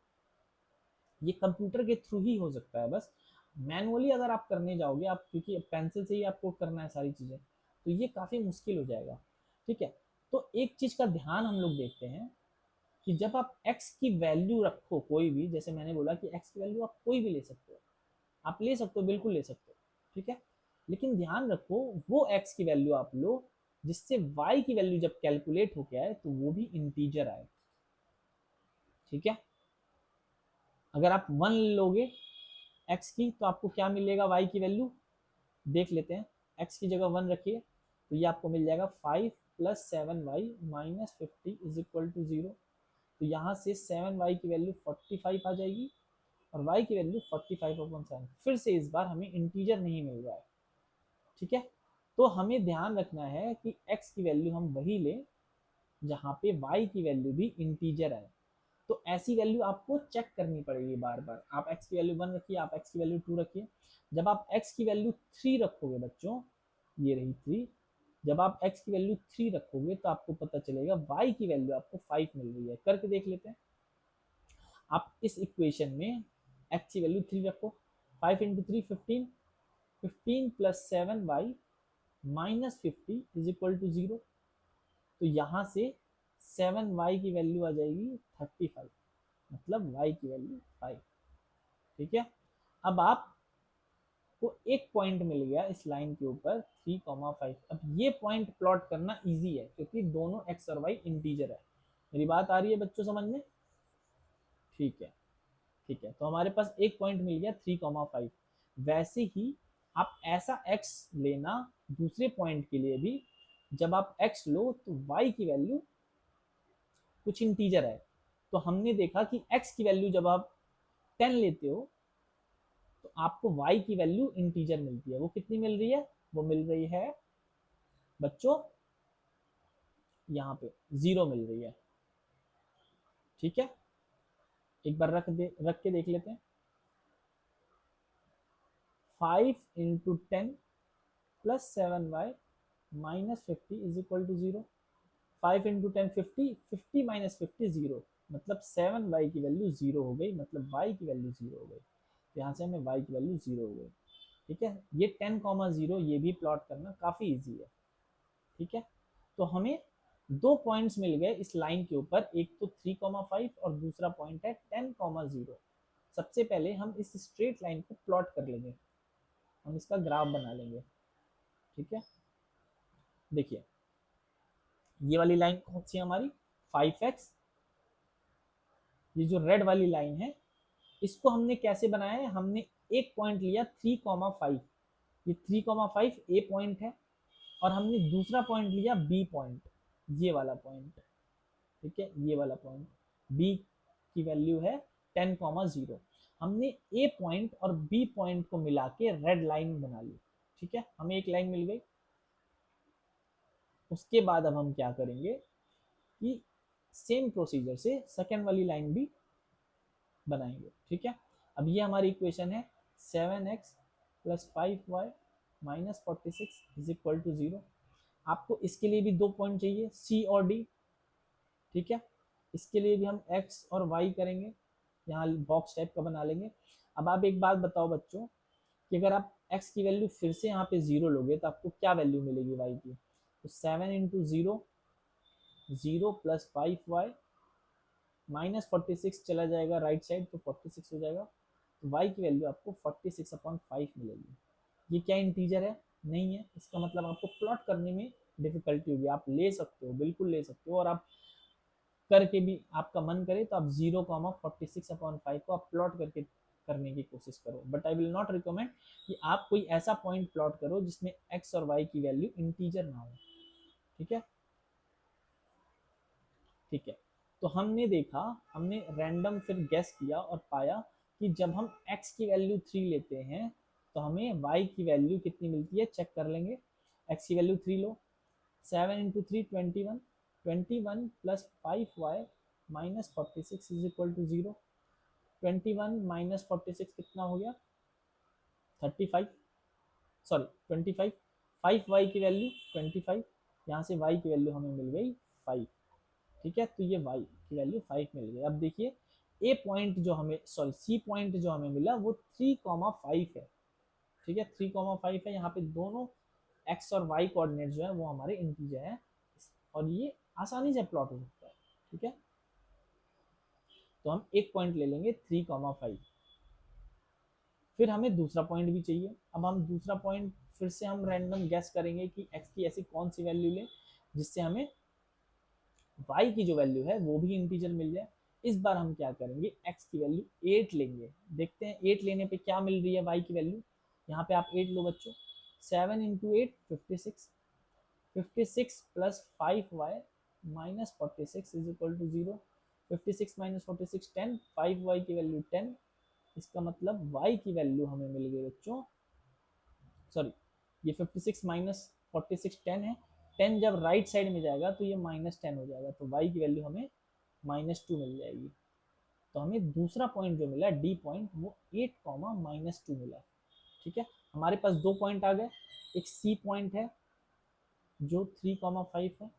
ये कंप्यूटर के थ्रू ही हो सकता है, बस मैनुअली अगर आप करने जाओगे आप, क्योंकि पेंसिल से ही आपको करना है सारी चीज़ें, तो ये काफ़ी मुश्किल हो जाएगा। ठीक है, तो एक चीज़ का ध्यान हम लोग देखते हैं कि जब आप x की वैल्यू रखो कोई भी, जैसे मैंने बोला कि x की वैल्यू आप कोई भी ले सकते हो, आप ले सकते हो, बिल्कुल ले सकते हो। ठीक है, लेकिन ध्यान रखो वो x की वैल्यू आप लो जिससे y की वैल्यू जब कैलकुलेट होके आए तो वो भी इंटीजर आए। ठीक है, अगर आप 1 लोगे x की, तो आपको क्या मिलेगा y की वैल्यू, देख लेते हैं। x की जगह 1 रखिए, तो ये आपको मिल जाएगा 5 + 7y - 50 इज इक्वल टू 0। तो यहाँ से 7y की वैल्यू 45 आ जाएगी और y की वैल्यू 45/7। फिर से इस बार हमें इंटीजर नहीं मिल रहा है। ठीक है, तो हमें ध्यान रखना है कि x की वैल्यू हम वही लें जहाँ पे y की वैल्यू भी इंटीजर है। तो ऐसी वैल्यू आपको चेक करनी पड़ेगी बार बार। आप x की वैल्यू 1 रखिए, आप x की वैल्यू 2 रखिए। जब आप x की वैल्यू 3 रखोगे बच्चों, ये रही 3, जब आप x की वैल्यू 3 रखोगे तो आपको पता चलेगा y की वैल्यू आपको 5 मिल रही है। करके देख लेते हैं। आप इस इक्वेशन में x की वैल्यू 3 रखो, 5 × 3 15, 15 + 7y - 50 इज इक्वल टू 0। तो यहाँ से 7y की वैल्यू आ जाएगी 35, मतलब y की वैल्यू 5। ठीक है, अब आपको एक पॉइंट मिल गया इस लाइन के ऊपर 3,5। अब ये पॉइंट प्लॉट करना इजी है क्योंकि दोनों x और y इंटीजर है। मेरी बात आ रही है बच्चों समझ में? ठीक है, ठीक है, तो हमारे पास एक पॉइंट मिल गया 3,5। वैसे ही आप ऐसा x लेना दूसरे पॉइंट के लिए भी, जब आप x लो तो y की वैल्यू कुछ इंटीजर है। तो हमने देखा कि x की वैल्यू जब आप 10 लेते हो तो आपको y की वैल्यू इंटीजर मिलती है। वो कितनी मिल रही है, वो मिल रही है बच्चों यहाँ पे 0 मिल रही है। ठीक है, एक बार रख के देख लेते हैं। 5 × 10 + 7y - 50 इज इक्वल टू 0। 5 × 10 50, 50 - 50 0, मतलब 7y की वैल्यू 0 हो गई, मतलब y की वैल्यू 0 हो गई। तो यहाँ से हमें y की वैल्यू 0 हो गई। ठीक है, ये 10,0 ये भी प्लॉट करना काफ़ी इजी है। ठीक है, तो हमें दो पॉइंट्स मिल गए इस लाइन के ऊपर, एक तो 3,5 और दूसरा पॉइंट है 10,0। सबसे पहले हम इस स्ट्रेट लाइन को प्लॉट कर लेंगे, हम इसका ग्राफ बना लेंगे। ठीक है, देखिए ये वाली लाइन कौन सी है हमारी, 5x। ये जो रेड वाली लाइन है इसको हमने कैसे बनाया है, हमने एक पॉइंट लिया 3,5, ये 3,5 ए पॉइंट है, और हमने दूसरा पॉइंट लिया बी पॉइंट, ये वाला पॉइंट। ठीक है, ये वाला पॉइंट बी की वैल्यू है 10,0। हमने ए पॉइंट और बी पॉइंट को मिला के रेड लाइन बना ली। ठीक है, हमें एक लाइन मिल गई। उसके बाद अब हम क्या करेंगे कि सेम प्रोसीजर से सेकेंड वाली लाइन भी बनाएंगे। ठीक है, अब ये हमारी इक्वेशन है 7x + 5y - 46 is equal to 0। आपको इसके लिए भी 2 पॉइंट चाहिए, सी और डी, ठीक है। इसके लिए भी हम एक्स और वाई करेंगे, यहाँ बॉक्स टाइप का बना लेंगे। अब आप एक बात बताओ बच्चों कि अगर आप x की वैल्यू फिर से यहाँ पे 0 लोगे तो आपको क्या वैल्यू मिलेगी y की? तो 7 इंटू 0, 0 प्लस 5y माइनस 46 चला जाएगा राइट साइड तो 46 हो जाएगा। तो y की वैल्यू आपको 46/5 मिलेगी। ये क्या इंटीजर है? नहीं है। इसका मतलब आपको प्लॉट करने में डिफिकल्टी होगी। आप ले सकते हो, बिल्कुल ले सकते हो, और आप करके भी आपका मन करे तो आप 0,46/5 को आप प्लॉट करके करने की कोशिश करो, but I will not recommend कि आप कोई ऐसा पॉइंट प्लॉट करो जिसमें x और y की वैल्यू इंटीजर ना हो, ठीक है। ठीक है, तो हमने देखा, हमने रैंडम फिर गेस किया और पाया कि जब हम x की वैल्यू 3 लेते हैं तो हमें y की वैल्यू कितनी मिलती है, चेक कर लेंगे। x की वैल्यू 3 लो, 7 into 3 21, 21 plus 5y minus 46 is equal to 0। 21 minus 46 कितना हो गया, 35, सॉरी 25। 5y की वैल्यू 25, यहाँ से y की वैल्यू हमें मिल गई 5, ठीक है। तो ये y की वैल्यू 5 मिल गई। अब देखिए ए पॉइंट जो हमें, सॉरी सी पॉइंट जो हमें मिला वो 3,5 है, ठीक है। 3,5 है, यहाँ पे दोनों x और y कोऑर्डिनेट जो है वो हमारे इंटीजर है, और ये आसानी से प्लॉट हो सकता है, ठीक है। तो हम एक पॉइंट ले लेंगे 3,5। फिर हमें दूसरा पॉइंट भी चाहिए। अब हम दूसरा पॉइंट फिर से हम रैंडम गैस करेंगे कि x की ऐसी कौन सी वैल्यू लें जिससे हमें y की जो वैल्यू है वो भी इंटीजर मिल जाए। इस बार हम क्या करेंगे, x की वैल्यू 8 लेंगे। देखते हैं 8 लेने पे क्या मिल रही है y की वैल्यू। यहाँ पे आप 8 लो बच्चों, 7 into 8 56, 56 plus 5y minus 46 is equal to 0। 56 minus 46 10, 5y की वैल्यू 10। इसका मतलब y की वैल्यू हमें मिल गई बच्चों, सॉरी ये 56 माइनस 46 10 है, 10 जब राइट साइड में जाएगा तो ये -10 हो जाएगा, तो y की वैल्यू हमें -2 मिल जाएगी। तो हमें दूसरा पॉइंट जो मिला डी पॉइंट वो 8, -2 मिला, ठीक है। हमारे पास दो पॉइंट आ गए, एक सी पॉइंट है जो 3,5 है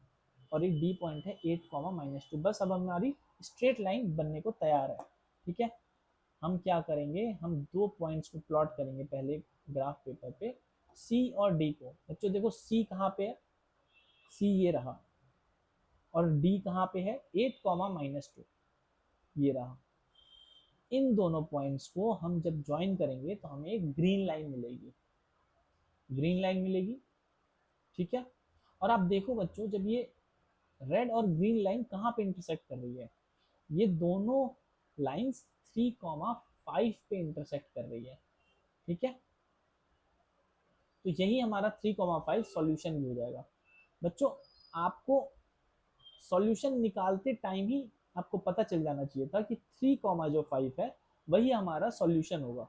और एक डी पॉइंट है 8, -2। बस अब हमारी स्ट्रेट लाइन बनने को तैयार है, ठीक है। हम क्या करेंगे, हम दो पॉइंट्स को प्लॉट करेंगे पहले ग्राफ पेपर पे, सी और डी को। बच्चों देखो सी कहाँ पे है, सी ये रहा, और डी कहाँ पे है 8, -2 ये रहा। इन दोनों पॉइंट्स को हम जब ज्वाइन करेंगे तो हमें एक ग्रीन लाइन मिलेगी, ग्रीन लाइन मिलेगी, ठीक है। और आप देखो बच्चों जब ये रेड और ग्रीन लाइन कहाँ पे इंटरसेक्ट कर रही है, ये दोनों लाइंस 3,5 पे इंटरसेक्ट कर रही है, ठीक है। तो यही हमारा 3,5 सॉल्यूशन भी हो जाएगा। बच्चों आपको सॉल्यूशन निकालते टाइम ही आपको पता चल जाना चाहिए था कि 3,5 है वही हमारा सॉल्यूशन होगा,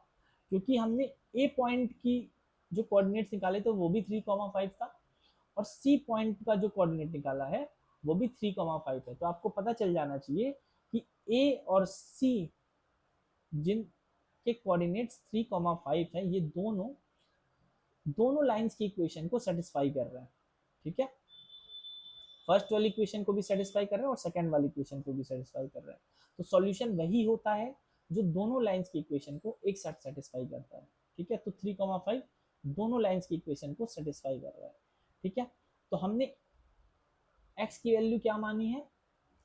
क्योंकि हमने ए पॉइंट की जो कोऑर्डिनेट्स निकाले थे वो भी 3,5 था, और सी पॉइंट का जो कोऑर्डिनेट निकाला है वो भी 3,5 है। तो आपको पता चल जाना चाहिए कि ए और सी जिन के कोऑर्डिनेट्स 3,5 है ये दोनों दोनों लाइंस की इक्वेशन को सेटिस्फाई कर रहा है, ठीक है। फर्स्ट वाली इक्वेशन को भी सेटिस्फाई कर रहा है और सेकंड वाली इक्वेशन को भी सेटिस्फाई कर रहा है। तो सॉल्यूशन वही होता है जो दोनों लाइंस की इक्वेशन को एक साथ सेटिस्फाई करता है, ठीक है। तो 3,5 दोनों लाइंस की इक्वेशन को सेटिस्फाई कर रहा है, ठीक है। तो हमने x की वैल्यू क्या मानी है,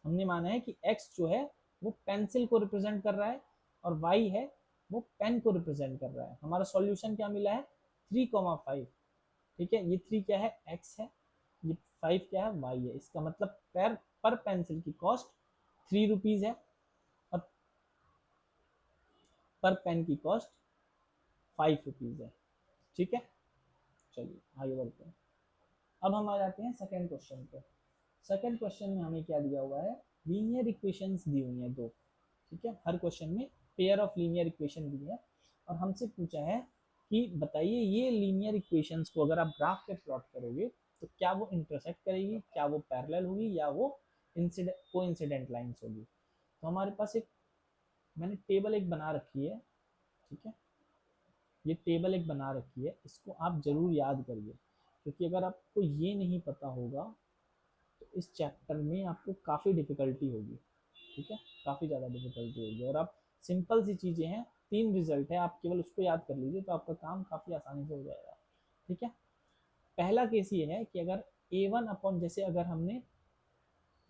हमने माना है कि x जो है वो पेंसिल को रिप्रेजेंट कर रहा है और y है वो पेन को रिप्रेजेंट कर रहा है। हमारा सॉल्यूशन क्या मिला है 3,5, ठीक है। ये 3 क्या है x है, ये 5 क्या है y है। इसका मतलब पर पेंसिल की कॉस्ट 3 रुपीज है और पर पेन की कॉस्ट 5 रुपीज है, ठीक है। चलिए आगे बढ़ते हैं। अब हम आ जाते हैं सेकेंड क्वेश्चन पे। सेकेंड क्वेश्चन में हमें क्या दिया हुआ है, लीनियर इक्वेशंस दी हुई हैं दो, ठीक है। हर क्वेश्चन में पेयर ऑफ लीनियर इक्वेशन दी है और हमसे पूछा है कि बताइए ये लीनियर इक्वेशंस को अगर आप ग्राफ पे प्लॉट करोगे तो क्या वो इंटरसेक्ट करेगी, क्या वो पैरेलल होगी, या वो कोइंसिडेंट लाइंस होगी। तो हमारे पास एक मैंने टेबल एक बना रखी है, ठीक है। ये टेबल एक बना रखी है, इसको आप जरूर याद करिए क्योंकि अगर आपको ये नहीं पता होगा तो इस चैप्टर में आपको काफ़ी डिफिकल्टी होगी, ठीक है, काफ़ी ज़्यादा डिफिकल्टी होगी। और आप सिंपल सी चीज़ें हैं, 3 रिजल्ट है, आप केवल उसको याद कर लीजिए तो आपका काम काफ़ी आसानी से हो जाएगा, ठीक है। पहला केस ये है कि अगर a1 अपॉन, जैसे अगर हमने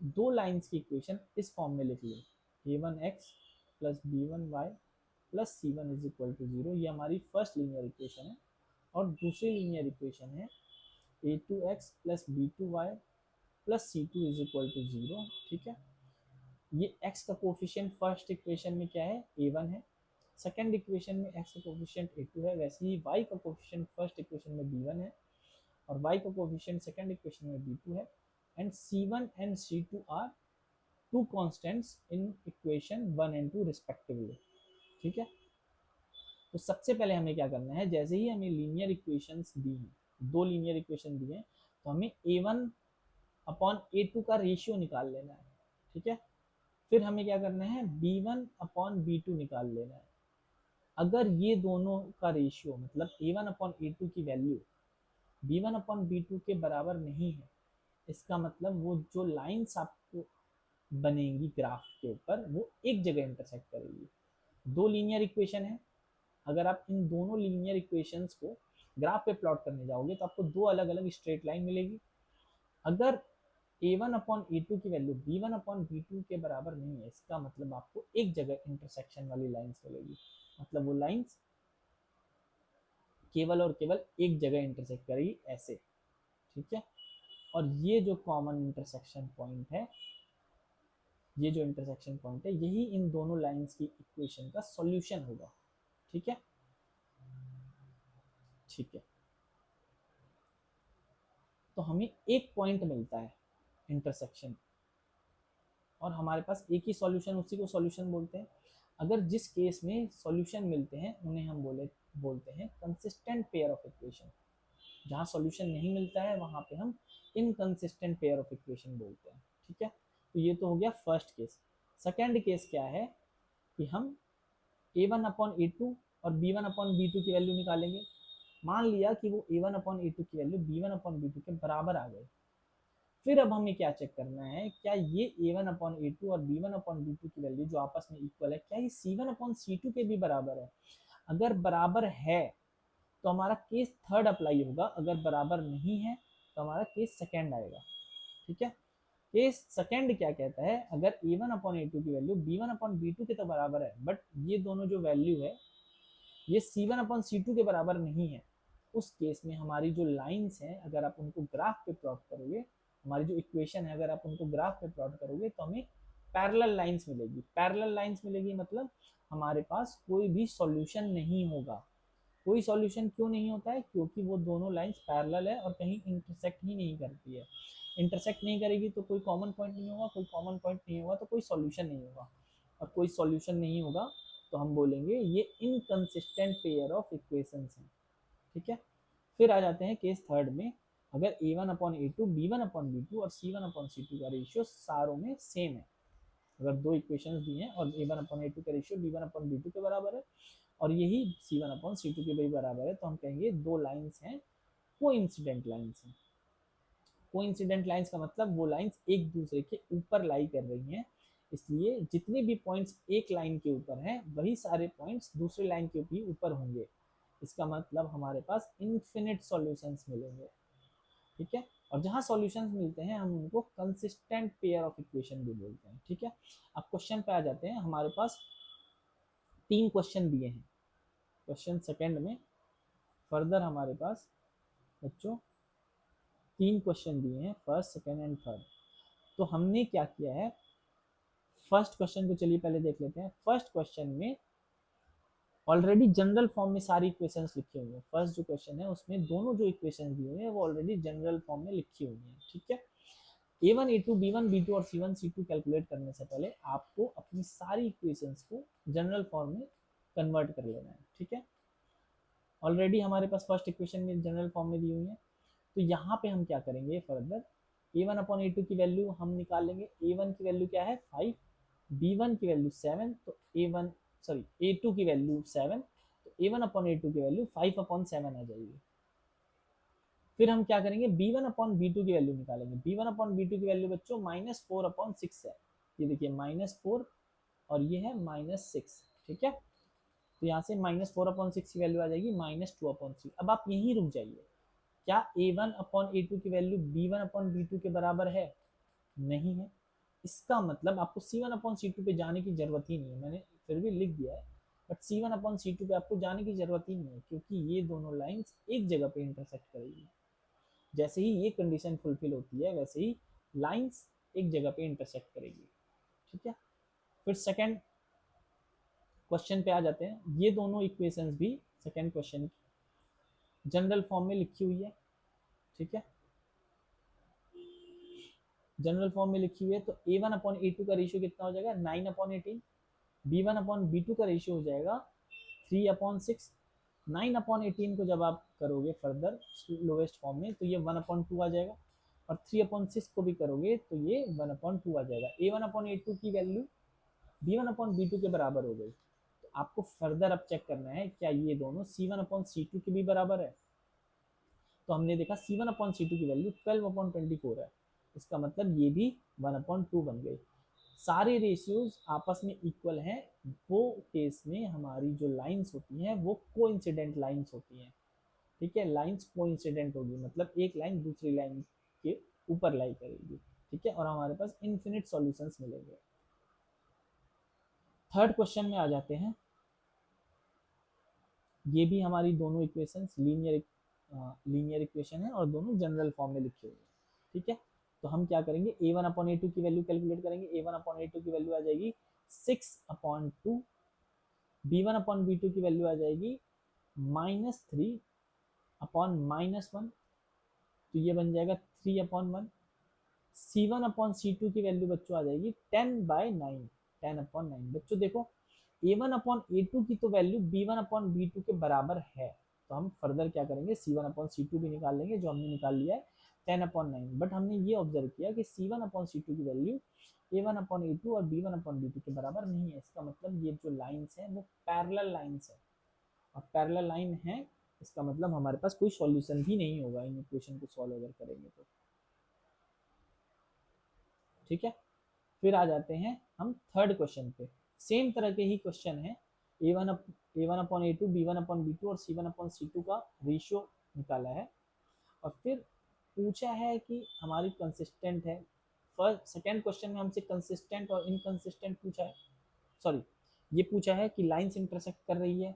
दो लाइंस की इक्वेशन इस फॉर्म में लिख ली, a1x plus b1y plus c1 is equal to 0, ये हमारी फर्स्ट लीनियर इक्वेशन है। और दूसरी लीनियर इक्वेशन है a2x plus b2y plus c2 is equal to 0, ठीक है। ये x का कोफिशिएंट फर्स्ट इक्वेशन में क्या है, a1 है, सेकंड इक्वेशन में x का कोफिशिएंट a2 है, वैसे ही y का कोफिशिएंट फर्स्ट इक्वेशन में b1 है और y का कोफिशिएंट सेकंड इक्वेशन में b2 है। And c1 and c2 are two constants in equation 1 and 2 respectively, ठीक है। तो सबसे पहले हमें क्या करना है, जैसे ही हमें लीनियर इक्वेशंस दी हैं, दो लीनियर इक्वेशन दिए हैं, तो हमें a1 अपॉन a2 का रेशियो निकाल लेना है, ठीक है। फिर हमें क्या करना है, b1 अपॉन b2 निकाल लेना है। अगर ये दोनों का रेशियो मतलब a1 अपॉन a2 की वैल्यू b1 अपॉन b2 के बराबर नहीं है, इसका मतलब वो जो लाइंस आपको बनेंगी ग्राफ के ऊपर वो एक जगह इंटरसेक्ट करेगी। दो लीनियर इक्वेशन है, अगर आप इन दोनों लीनियर इक्वेशंस को ग्राफ पे प्लॉट करने जाओगे तो आपको दो अलग अलग स्ट्रेट लाइन मिलेगी। अगर a1 अपॉन a2 की वैल्यू b1 अपॉन b2 के बराबर नहीं है, इसका मतलब आपको एक जगह इंटरसेक्शन वाली लाइंस मिलेगी, मतलब वो लाइंस केवल और केवल एक जगह इंटरसेक्ट करेगी, ऐसे, ठीक है। और ये जो कॉमन इंटरसेक्शन पॉइंट है, ये जो इंटरसेक्शन पॉइंट है, यही इन दोनों लाइंस की इक्वेशन का सॉल्यूशन होगा, ठीक है, ठीक है। तो हमें एक पॉइंट मिलता है इंटरसेक्शन और हमारे पास एक ही सॉल्यूशन, उसी को सॉल्यूशन बोलते हैं। अगर जिस केस में सॉल्यूशन मिलते हैं उन्हें हम बोलते हैं कंसिस्टेंट पेयर ऑफ इक्वेशन। जहाँ सॉल्यूशन नहीं मिलता है वहाँ पे हम इनकंसिस्टेंट पेयर ऑफ इक्वेशन बोलते हैं, ठीक है। तो ये तो हो गया फर्स्ट केस। सेकेंड केस क्या है कि हम a1 अपॉन a2 और b1 अपॉन b2 की वैल्यू निकालेंगे। मान लिया कि वो a1 अपॉन a2 की वैल्यू b1 अपॉन b2 के बराबर आ गई। फिर अब हमें क्या चेक करना है, क्या ये a1 अपॉन a2 और b1 अपॉन b2 की वैल्यू जो आपस में इक्वल है, क्या ये c1 अपॉन c2 के भी बराबर है। अगर बराबर है तो हमारा केस थर्ड अप्लाई होगा, अगर बराबर नहीं है तो हमारा केस सेकेंड आएगा, ठीक है। केस सेकेंड क्या कहता है, अगर a1 अपॉन a2 की वैल्यू b1 अपॉन b2 के तो बराबर है, बट ये दोनों जो वैल्यू है ये c1 अपॉन c2 के बराबर नहीं है, उस केस में हमारी जो लाइंस हैं अगर आप उनको ग्राफ पे प्लॉट करोगे, हमारी जो इक्वेशन है अगर आप उनको ग्राफ पे प्लॉट करोगे तो हमें पैरेलल लाइंस मिलेगी। पैरेलल लाइंस मिलेगी मतलब हमारे पास कोई भी सॉल्यूशन नहीं होगा। कोई सॉल्यूशन क्यों नहीं होता है, क्योंकि वो दोनों लाइंस पैरेलल है और कहीं इंटरसेक्ट ही नहीं करती है। इंटरसेक्ट नहीं करेगी तो कोई कॉमन पॉइंट नहीं होगा, कोई कॉमन पॉइंट नहीं होगा तो कोई सॉल्यूशन नहीं होगा, और कोई सॉल्यूशन नहीं होगा तो हम बोलेंगे ये इनकंसिस्टेंट पेयर ऑफ इक्वेशंस हैं, ठीक है। फिर आ जाते हैं केस थर्ड में, अगर a1 upon a2 b1 upon b2 और c1 अपॉन c2 का रेशियो सारों में सेम है। अगर दो इक्वेशंस दी हैं और a1 अपॉन a2 का रेशियो b1 अपॉन b2 के बराबर है और यही c1 अपॉन c2 के भी बराबर है, तो हम कहेंगे दो लाइंस हैं कोइंसिडेंट लाइंस हैं। कोइंसिडेंट लाइंस का मतलब वो लाइंस एक दूसरे के ऊपर लाई कर रही हैं, इसलिए जितने भी पॉइंट्स एक लाइन के ऊपर हैं वही सारे पॉइंट्स दूसरे लाइन के भी ऊपर होंगे। इसका मतलब हमारे पास इन्फिनिट सॉल्यूशंस मिलेंगे, ठीक है। और जहाँ सॉल्यूशंस मिलते हैं हम उनको कंसिस्टेंट पेयर ऑफ इक्वेशन भी बोलते हैं, ठीक है। अब क्वेश्चन पे आ जाते हैं, हमारे पास तीन क्वेश्चन दिए हैं। क्वेश्चन सेकंड में फर्दर हमारे पास बच्चों तीन क्वेश्चन दिए हैं, फर्स्ट सेकंड एंड थर्ड। तो हमने क्या किया है, फर्स्ट क्वेश्चन को चलिए पहले देख लेते हैं। फर्स्ट क्वेश्चन में ऑलरेडी जनरल फॉर्म में सारी इक्वेशंस लिखी हुई हैं। फर्स्ट जो क्वेश्चन है उसमें दोनों जो इक्वेशंस दी हुई हैं वो ऑलरेडी जनरल फॉर्म में लिखी हुई हैं, ठीक है। a1 a2 b1 b2 और c1 c2 कैलकुलेट करने से पहले आपको अपनी सारी इक्वेशंस को जनरल फॉर्म में कन्वर्ट कर लेना है, ठीक है। ऑलरेडी हमारे पास फर्स्ट इक्वेशन में जनरल फॉर्म में दी हुई है, तो यहाँ पे हम क्या करेंगे, फर्दर a1 अपॉन a2 की वैल्यू हम निकाल लेंगे। a1 की वैल्यू क्या है 5, b1 की वैल्यू 7, तो a2 की वैल्यू 7, तो a1 अपॉन a2 की वैल्यू 5 अपॉन 7 आ जाएगी। फिर हम क्या करेंगे, b1 अपॉन b2 की वैल्यू निकालेंगे। b1 अपॉन b2 की वैल्यू बच्चों -4 अपॉन 6 है, ये देखिए -4 और ये है -6, ठीक है। तो यहाँ से -4 अपॉन 6 की वैल्यू आ जाएगी -2 अपॉन 3। अब आप यहीं रुक जाइए, क्या a1 अपॉन a2 की वैल्यू b1 अपॉन b2 के बराबर है? नहीं है। इसका मतलब आपको c1 अपॉन c2 पे जाने की जरूरत ही नहीं है, मैंने फिर भी लिख दिया है, बट c1 अपॉन c2 पे आपको जाने की जरूरत ही नहीं है, क्योंकि ये दोनों लाइंस एक जगह पे इंटरसेक्ट करेगी। जैसे ही ये कंडीशन फुलफिल होती है वैसे ही लाइंस एक जगह पे इंटरसेक्ट करेगी, ठीक है। फिर सेकंड क्वेश्चन पे आ जाते हैं। ये दोनों इक्वेशंस भी सेकंड क्वेश्चन जनरल फॉर्म में लिखी हुई है, ठीक है। जनरल फॉर्म में लिखी हुई है, तो a1 अपॉन a2 का रेशियो कितना हो जाएगा, 9 अपॉन 18। b1 अपॉन b2 का रेशियो हो जाएगा 3 अपॉन 6। 9 अपॉन 18 को जब आप करोगे फर्दर लोवेस्ट फॉर्म में, तो ये 1 अपॉन 2 आ जाएगा, और 3 अपॉन 6 को भी करोगे तो ये 1 अपॉन 2 आ जाएगा। a1 अपॉन a2 की वैल्यू b1 अपॉन b2 के बराबर हो गई। तो आपको फर्दर अब चेक करना है क्या ये दोनों c1 अपॉन c2 के भी बराबर है। तो हमने देखा c1 अपॉन c2 की वैल्यू 12 अपॉन 24 है, इसका मतलब ये भी 1 अपॉन 2 बन गई। सारे रेशियोज आपस में इक्वल हैं, वो केस में हमारी जो लाइंस होती हैं वो कोइंसिडेंट लाइंस होती हैं, ठीक है। लाइंस कोइंसिडेंट होगी, मतलब एक लाइन दूसरी लाइन के ऊपर लाई करेगी, ठीक है, और हमारे पास इनफिनिट सॉल्यूशंस मिलेंगे। थर्ड क्वेश्चन में आ जाते हैं। ये भी हमारी दोनों इक्वेशंस लीनियर इक्वेशन है और दोनों जनरल फॉर्म में लिखी हुई है, ठीक है। तो हम क्या करेंगे, a1 अपॉन a2 की वैल्यू कैलकुलेट करेंगे। a1 अपॉन a2 की वैल्यू आ जाएगी 6 अपॉन 2। b1 अपॉन b2 की वैल्यू आ जाएगी -3 अपॉन -1, तो ये बन जाएगा 3 अपॉन 1। c1 अपॉन c2 की वैल्यू बच्चों आ जाएगी 10/9, 10 अपॉन 9। बच्चों देखो a1 अपॉन a2 की तो वैल्यू b1 अपॉन b2 के बराबर है, तो हम फर्दर क्या करेंगे, c1 अपॉन c2 भी निकाल लेंगे, जो हमने निकाल लिया है 10 अपॉन 9। बट हमने ये ऑब्जर्व किया कि c1 अपॉन c2 की वैल्यू a1 अपॉन a2 और b1 अपॉन b2 के बराबर नहीं है। इसका मतलब ये जो लाइन्स हैं वो पैरेलल लाइन्स है, और पैरेलल लाइन है, इसका मतलब हमारे पास कोई सॉल्यूशन भी नहीं होगा इन इक्वेशन को सॉल्व अगर करेंगे तो, ठीक है। फिर आ जाते हैं हम थर्ड क्वेश्चन पे। सेम तरह के ही क्वेश्चन है, a1 upon a2, b1 upon b2 और c1 अपॉन c2 का रेशियो निकाला है, और फिर पूछा है कि हमारी कंसिस्टेंट है। फर्स्ट सेकेंड क्वेश्चन में हमसे कंसिस्टेंट और इनकंसिस्टेंट पूछा है, सॉरी, ये पूछा है कि लाइंस इंटरसेक्ट कर रही है,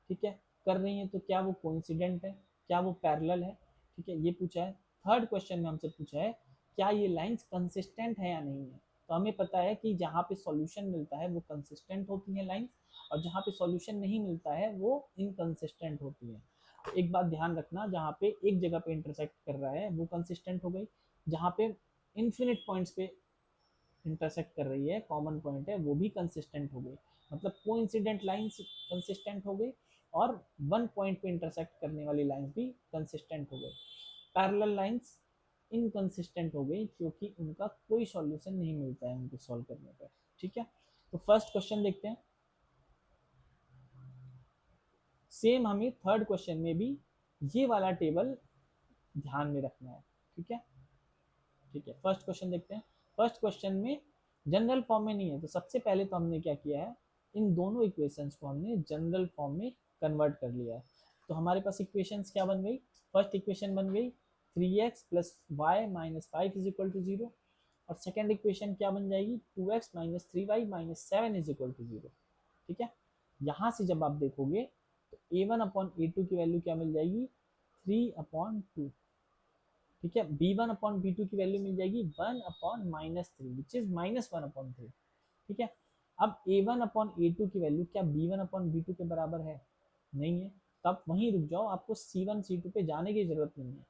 ठीक है, कर रही है तो क्या वो कोइंसिडेंट है, क्या वो पैरेलल है, ठीक है, ये पूछा है। थर्ड क्वेश्चन में हमसे पूछा है क्या ये लाइंस कंसिस्टेंट है या नहीं है। तो हमें पता है कि जहाँ पे सॉल्यूशन मिलता है वो कंसिस्टेंट होती है लाइंस, और जहाँ पे सॉल्यूशन नहीं मिलता है वो इनकंसिस्टेंट होती है। तो एक बात ध्यान रखना, जहाँ पे एक जगह पे इंटरसेक्ट कर रहा है वो कंसिस्टेंट हो गई, जहाँ पे इन्फिनिट पॉइंट्स पे इंटरसेक्ट कर रही है, कॉमन पॉइंट है, वो भी कंसिस्टेंट हो गई। मतलब कोइंसिडेंट लाइंस कंसिस्टेंट हो गई, और वन पॉइंट पे इंटरसेक्ट करने वाली लाइंस भी कंसिस्टेंट हो गई। पैरेलल लाइंस इनकंसिस्टेंट हो गई, क्योंकि उनका कोई सॉल्यूशन नहीं मिलता है उनको सॉल्व करने पर, ठीक है। तो फर्स्ट क्वेश्चन देखते हैं। सेम हमें थर्ड क्वेश्चन में भी ये वाला टेबल ध्यान में रखना है, ठीक है। ठीक है, फर्स्ट क्वेश्चन देखते हैं। फर्स्ट क्वेश्चन में जनरल फॉर्म में नहीं है, तो सबसे पहले तो हमने क्या किया है, इन दोनों इक्वेशंस को हमने जनरल फॉर्म में कन्वर्ट कर लिया है। तो हमारे पास इक्वेशंस क्या बन गई, फर्स्ट इक्वेशन बन गई 3x plus y minus 5 is equal to 0, और सेकेंड इक्वेशन क्या बन जाएगी 2x minus 3y minus 7 is equal to 0, ठीक है। यहाँ से जब आप देखोगे तो a1 अपॉन a2 की वैल्यू क्या मिल जाएगी 3 अपॉन 2, ठीक है। b1 अपॉन b2 की वैल्यू मिल जाएगी 1 अपॉन -3 विच इज -1 अपॉन 3, ठीक है। अब a1 अपॉन a2 की वैल्यू क्या b1 अपॉन b2 के बराबर है, नहीं है, तो आप वहीं रुक जाओ, आपको c1 c2 पे जाने की जरूरत नहीं है,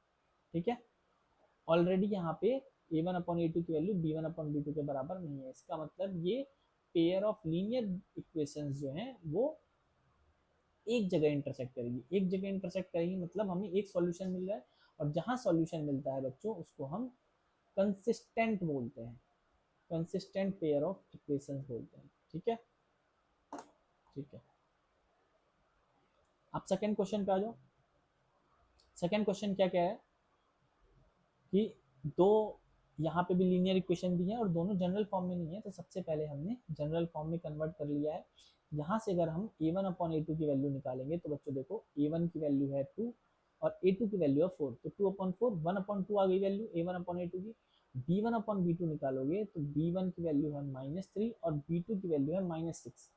ठीक है। ऑलरेडी यहाँ पे a1 अपॉन a2 की वैल्यू b1 अपॉन b2 के बराबर नहीं है, इसका मतलब ये पेयर ऑफ लीनियर इक्वेशंस जो हैं वो एक जगह इंटरसेक्ट करेगी, एक जगह इंटरसेक्ट करेगी, मतलब हमें एक सॉल्यूशन मिल रहा है, और जहाँ सॉल्यूशन मिलता है बच्चों उसको हम कंसिस्टेंट बोलते हैं, कंसिस्टेंट पेयर ऑफ इक्वेशंस बोलते हैं, ठीक है। ठीक है, आप सेकंड क्वेश्चन पे आ जाओ। सेकंड क्वेश्चन क्या क्या है, कि दो यहाँ पे भी लीनियर इक्वेशन भी है और दोनों जनरल फॉर्म में नहीं है, तो सबसे पहले हमने जनरल फॉर्म में कन्वर्ट कर लिया है। यहाँ से अगर हम a1/a2 की वैल्यू निकालेंगे तो बच्चों देखो a1 की वैल्यू है 2 और a2 की वैल्यू है 4, तो 2/4 1/2 आ गई वैल्यू a1/a2 की। b1/b2 निकालोगे तो b1 की वैल्यू है -3 और b2 की वैल्यू है -6,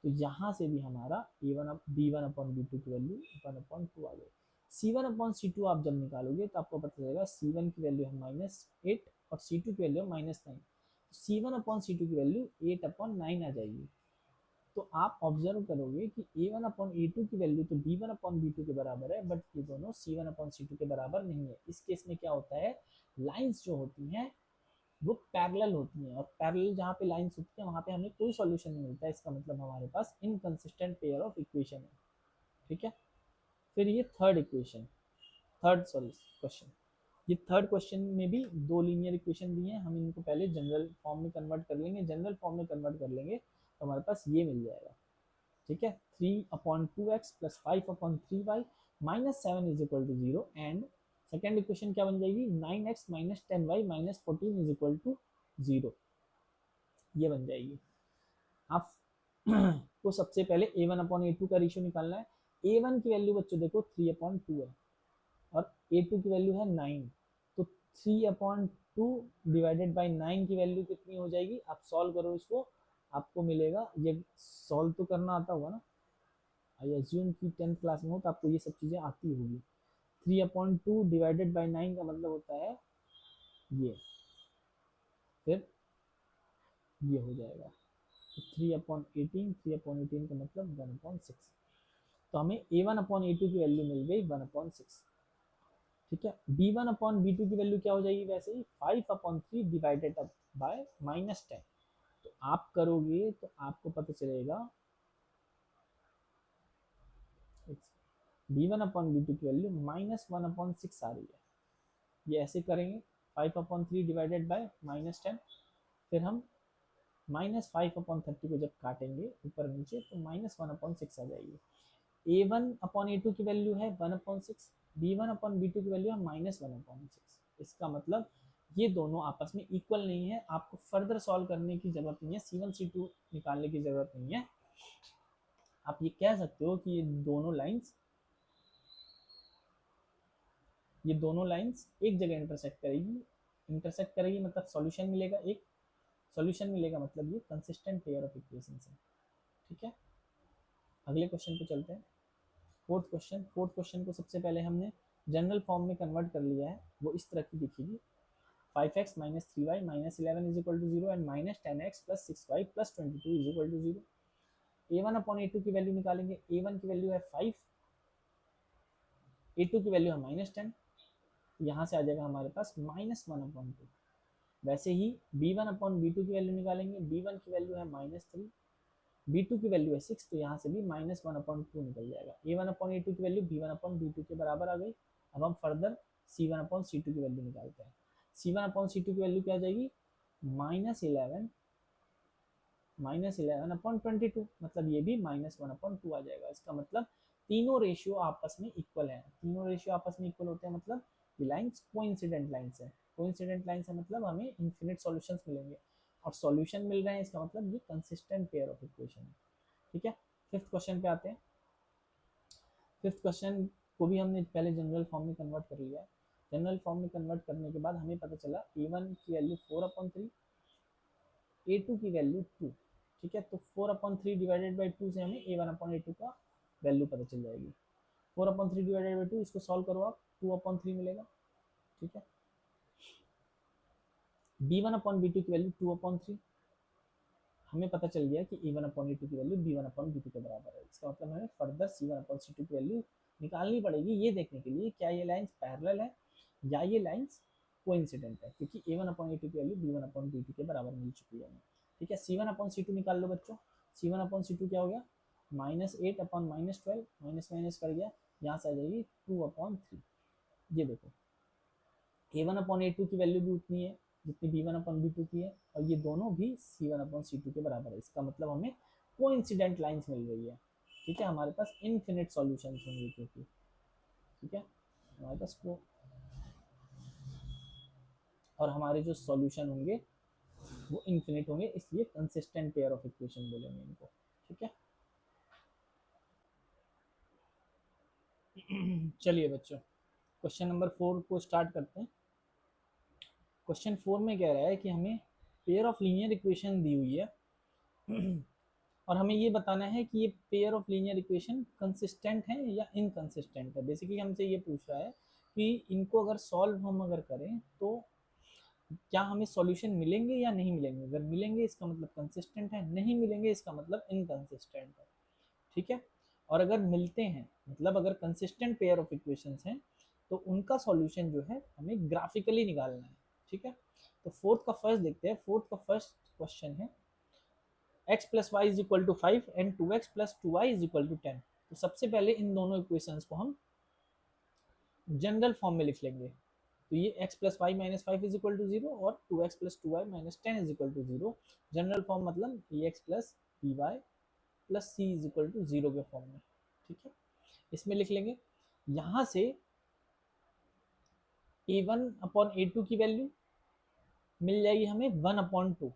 तो यहाँ से भी हमारा b1/b2 की वैल्यू 1/2 आ गई। c1/c2 आप जब निकालोगे तो आपको पता चलेगा c1 की वैल्यू है -8 और c2 की वैल्यू है -9, c1/c2 की वैल्यू 8/9 आ जाएगी। तो आप ऑब्जर्व करोगे कि a1/a2 की वैल्यू तो b1/b2 के बराबर है, बट ये दोनों c1/c2 के बराबर नहीं है। इस केस में क्या होता है, लाइंस जो होती हैं वो पैरेलल होती हैं, और पैरेलल जहाँ पे लाइंस होती हैं वहाँ पे हमें कोई सॉल्यूशन नहीं मिलता है, इसका मतलब हमारे पास इनकंसिस्टेंट पेयर ऑफ इक्वेशन है। ठीक है, फिर ये थर्ड सॉरी क्वेश्चन, ये थर्ड क्वेश्चन में भी दो लीनियर इक्वेशन दी हैं, हम इनको पहले जनरल फॉर्म में कन्वर्ट कर लेंगे। जनरल फॉर्म में कन्वर्ट कर लेंगे तो हमारे पास ये मिल जाएगा। ठीक है, 3/2x + 5/3y -7 = 0 and second equation क्या बन जाएगी, 9x - 10y - 14 = 0, ये बन जाएगी। आप को सबसे पहले a1/a2 का रेशियो निकालना है। a1 की वैल्यू बच्चों देखो 3/2 है और a2 की वैल्यू है 9, तो 3/2 डिवाइडेड बाई 9 की वैल्यू कितनी हो जाएगी, आप सॉल्व करो इसको, आपको मिलेगा, ये सॉल्व तो करना आता होगा ना, आई एज्यूम कि 10th क्लास में हो तो आपको ये सब चीज़ें आती होगी। 3/2 डिवाइडेड बाई 9 का मतलब होता है ये, फिर ये हो जाएगा 3/18 का मतलब 1/6, तो हमें a1/a2 की वैल्यू मिल गई 1/6। ठीक है, b1/b2 की वैल्यू क्या हो जाएगी, वैसे ही 5/3 डिवाइडेड बाय -10, तो आप करोगे तो आपको पता चलेगा b1/b2 की वैल्यू -1/6 आ रही है। ये ऐसे करेंगे 5/3 डिवाइडेड बाय -10, फिर हम -5/30 को जब काटेंगे ऊपर नीचे तो -1/6 आ जाएगी। a1/a2 की वैल्यू है 1/6, b1/b2 की वैल्यू है -1/6, इसका मतलब ये दोनों आपस में इक्वल नहीं है, आपको फर्दर सॉल्व करने की जरूरत नहीं है, c1 c2 निकालने की जरूरत नहीं है। आप ये कह सकते हो कि ये दोनों लाइंस एक जगह इंटरसेक्ट करेगी मतलब सॉल्यूशन मिलेगा, एक सॉल्यूशन मिलेगा मतलब ये कंसिस्टेंट पेयर ऑफ इक्वेशंस है। ठीक है, अगले क्वेश्चन पे चलते हैं। फोर्थ क्वेश्चन को सबसे पहले हमने जनरल फॉर्म में कन्वर्ट कर लिया है, वो इस तरह की दिखेगी, 5x - 3y - 11 = 0 and -10x + 6y + 22 = 0। a1/a2 की वैल्यू निकालेंगे, a1 की वैल्यू है 5, a2 की वैल्यू है -10, यहाँ से आ जाएगा हमारे पास -1/2। वैसे ही b1/b2 की वैल्यू निकालेंगे, b1 की वैल्यू है -3, b2 की वैल्यू है 6, तो यहाँ से भी -1/2 निकल जाएगा। a1/a2 की वैल्यू b1/b2 के बराबर आ गई। अब हम फर्दर c1/c2 की वैल्यू निकालते हैं। c1/c2 की वैल्यू क्या आ जाएगी, -11/22, मतलब ये भी -1/2 आ जाएगा। इसका मतलब तीनों रेशियो आपस में इक्वल है। तीनों रेशियो आपस में इक्वल होते हैं मतलब ये लाइंस कोइंसिडेंट लाइंस है। कोइंसिडेंट लाइंस है मतलब हमें इन्फिनिट सॉल्यूशंस मिलेंगे, और सॉल्यूशन मिल रहे हैं इसका मतलब ये कंसिस्टेंट पेयर ऑफ इक्वेशन है। ठीक है, फिफ्थ क्वेश्चन पे आते हैं। फिफ्थ क्वेश्चन को भी हमने पहले जनरल फॉर्म में कन्वर्ट कर लिया है। जनरल फॉर्म में कन्वर्ट करने के बाद हमें पता चला a1 की वैल्यू 4/3, a2 की वैल्यू 2। ठीक है, तो 4/3 डिवाइडेड बाई 2 से हमें a1/a2 का वैल्यू पता चल जाएगी। 4/3 डिवाइडेड बाई 2, इसको सॉल्व करो आप, 2/3 मिलेगा। ठीक है, b1/b2 की वैल्यू 2/3, हमें पता चल गया कि a1/a2 की वैल्यू b1/b2 के बराबर है। इसका मतलब हमें फर्दर c1/c2 की वैल्यू निकालनी पड़ेगी, ये देखने के लिए क्या ये लाइंस पैरेलल है या ये लाइंस कोइंसिडेंट है, क्योंकि a1/a2 की वैल्यू b1/b2 के बराबर मिल चुकी है हमें। ठीक है, c1/c2 निकाल लो बच्चों। c1/c2 क्या हो गया, -8/-12, माइनस माइनस कर गया, यहाँ से आ जाएगी 2/3। ये देखो a1/a2 की वैल्यू भी उतनी है जितनी b1/b2 की है, और ये दोनों भी c1/c2 के बराबर है। इसका मतलब हमें कोइंसिडेंट लाइंस मिल रही है। ठीक है, हमारे पास इनफिनिट सॉल्यूशंस होंगे क्योंकि, ठीक है, हमारे पास और हमारे जो सॉल्यूशन होंगे वो इन्फिनिट होंगे, इसलिए कंसिस्टेंट पेयर ऑफ इक्वेशन बोलेंगे इनको। ठीक है। चलिए बच्चों, क्वेश्चन नंबर 4 को स्टार्ट करते हैं। क्वेश्चन 4 में कह रहा है कि हमें पेयर ऑफ लीनियर इक्वेशन दी हुई है और हमें ये बताना है कि ये pair of linear equation consistent है या इनकंसिस्टेंट है। बेसिकली हमसे ये पूछ रहा है कि इनको अगर सॉल्व हम अगर करें तो क्या हमें सॉल्यूशन मिलेंगे या नहीं मिलेंगे। अगर मिलेंगे इसका मतलब कंसिस्टेंट है, नहीं मिलेंगे इसका मतलब इनकंसिस्टेंट है। ठीक है। और अगर मिलते हैं मतलब अगर कंसिस्टेंट पेयर ऑफ इक्वेशंस हैं तो उनका सॉल्यूशन जो है हमें ग्राफिकली निकालना है। ठीक है। तो फोर्थ का फर्स्ट देखते हैं। फोर्थ का फर्स्ट क्वेश्चन है x plus y is equal to 5 and 2x plus 2y is equal to 10। तो सबसे पहले इन दोनों इक्वेशंस को हम जनरल फॉर्म में लिख लेंगे। तो ये x plus y minus 5 is equal to 0 और 2x plus 2y minus 10 is equal to 0। General form मतलब ax plus by plus c is equal to 0 के फॉर्म में। ठीक है। इसमें लिख लेंगे। यहाँ से a1 अपॉन a2 की वैल्यू मिल जाएगी हमें 1/2।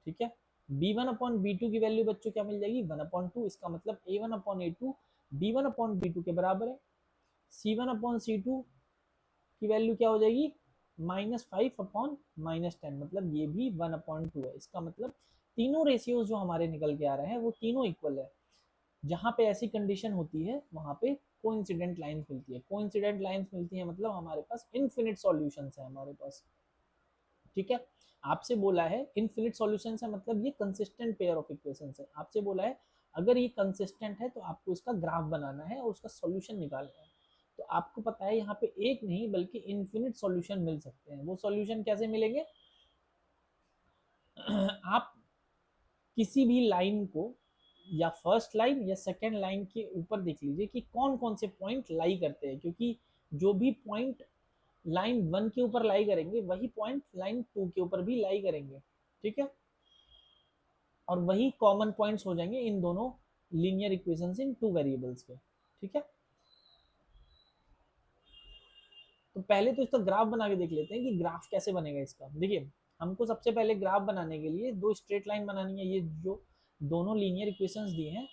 ठीक है। b1 अपॉन b2 की वैल्यू बच्चों क्या मिल जाएगी 1/2। इसका मतलब a1 upon a2 b1 upon b2 के बराबर है। c1 अपॉन c2 की वैल्यू क्या हो जाएगी -5/-10, मतलब ये भी 1/2 है। इसका मतलब तीनों रेशियोज जो हमारे निकल के आ रहे हैं वो तीनों इक्वल है। जहाँ पे ऐसी कंडीशन होती है वहाँ पे कोइंसिडेंट लाइंस मिलती है। कोइंसिडेंट लाइंस मिलती है मतलब हमारे पास इनफिनिट सॉल्यूशंस है हमारे पास। ठीक है। आपसे बोला है इनफिनिट सॉल्यूशंस है मतलब ये कंसिस्टेंट पेयर ऑफ इक्वेशंस है। आपसे बोला है अगर ये कंसिस्टेंट है तो आपको इसका ग्राफ बनाना है और उसका सॉल्यूशन निकालना है। तो आपको पता है यहाँ पे एक नहीं बल्कि इनफिनिट सॉल्यूशन मिल सकते हैं। वो सॉल्यूशन कैसे मिलेंगे आप किसी भी लाइन को या फर्स्ट लाइन या सेकेंड लाइन के ऊपर देख लीजिए कि कौन कौन से पॉइंट लाई करते हैं, क्योंकि जो भी पॉइंट लाइन 1 के ऊपर लाई करेंगे वही पॉइंट लाइन 2 के ऊपर भी लाई करेंगे। ठीक है। और वही कॉमन पॉइंट्स हो जाएंगे इन दोनों लीनियर इक्वेशंस इन टू वेरिएबल्स के। ठीक है। तो पहले तो इसका ग्राफ बना के देख लेते हैं कि ग्राफ कैसे बनेगा इसका। देखिए हमको सबसे पहले ग्राफ बनाने के लिए दो स्ट्रेट लाइन बनानी है। ये जो दोनों लीनियर इक्वेशंस दिए हैं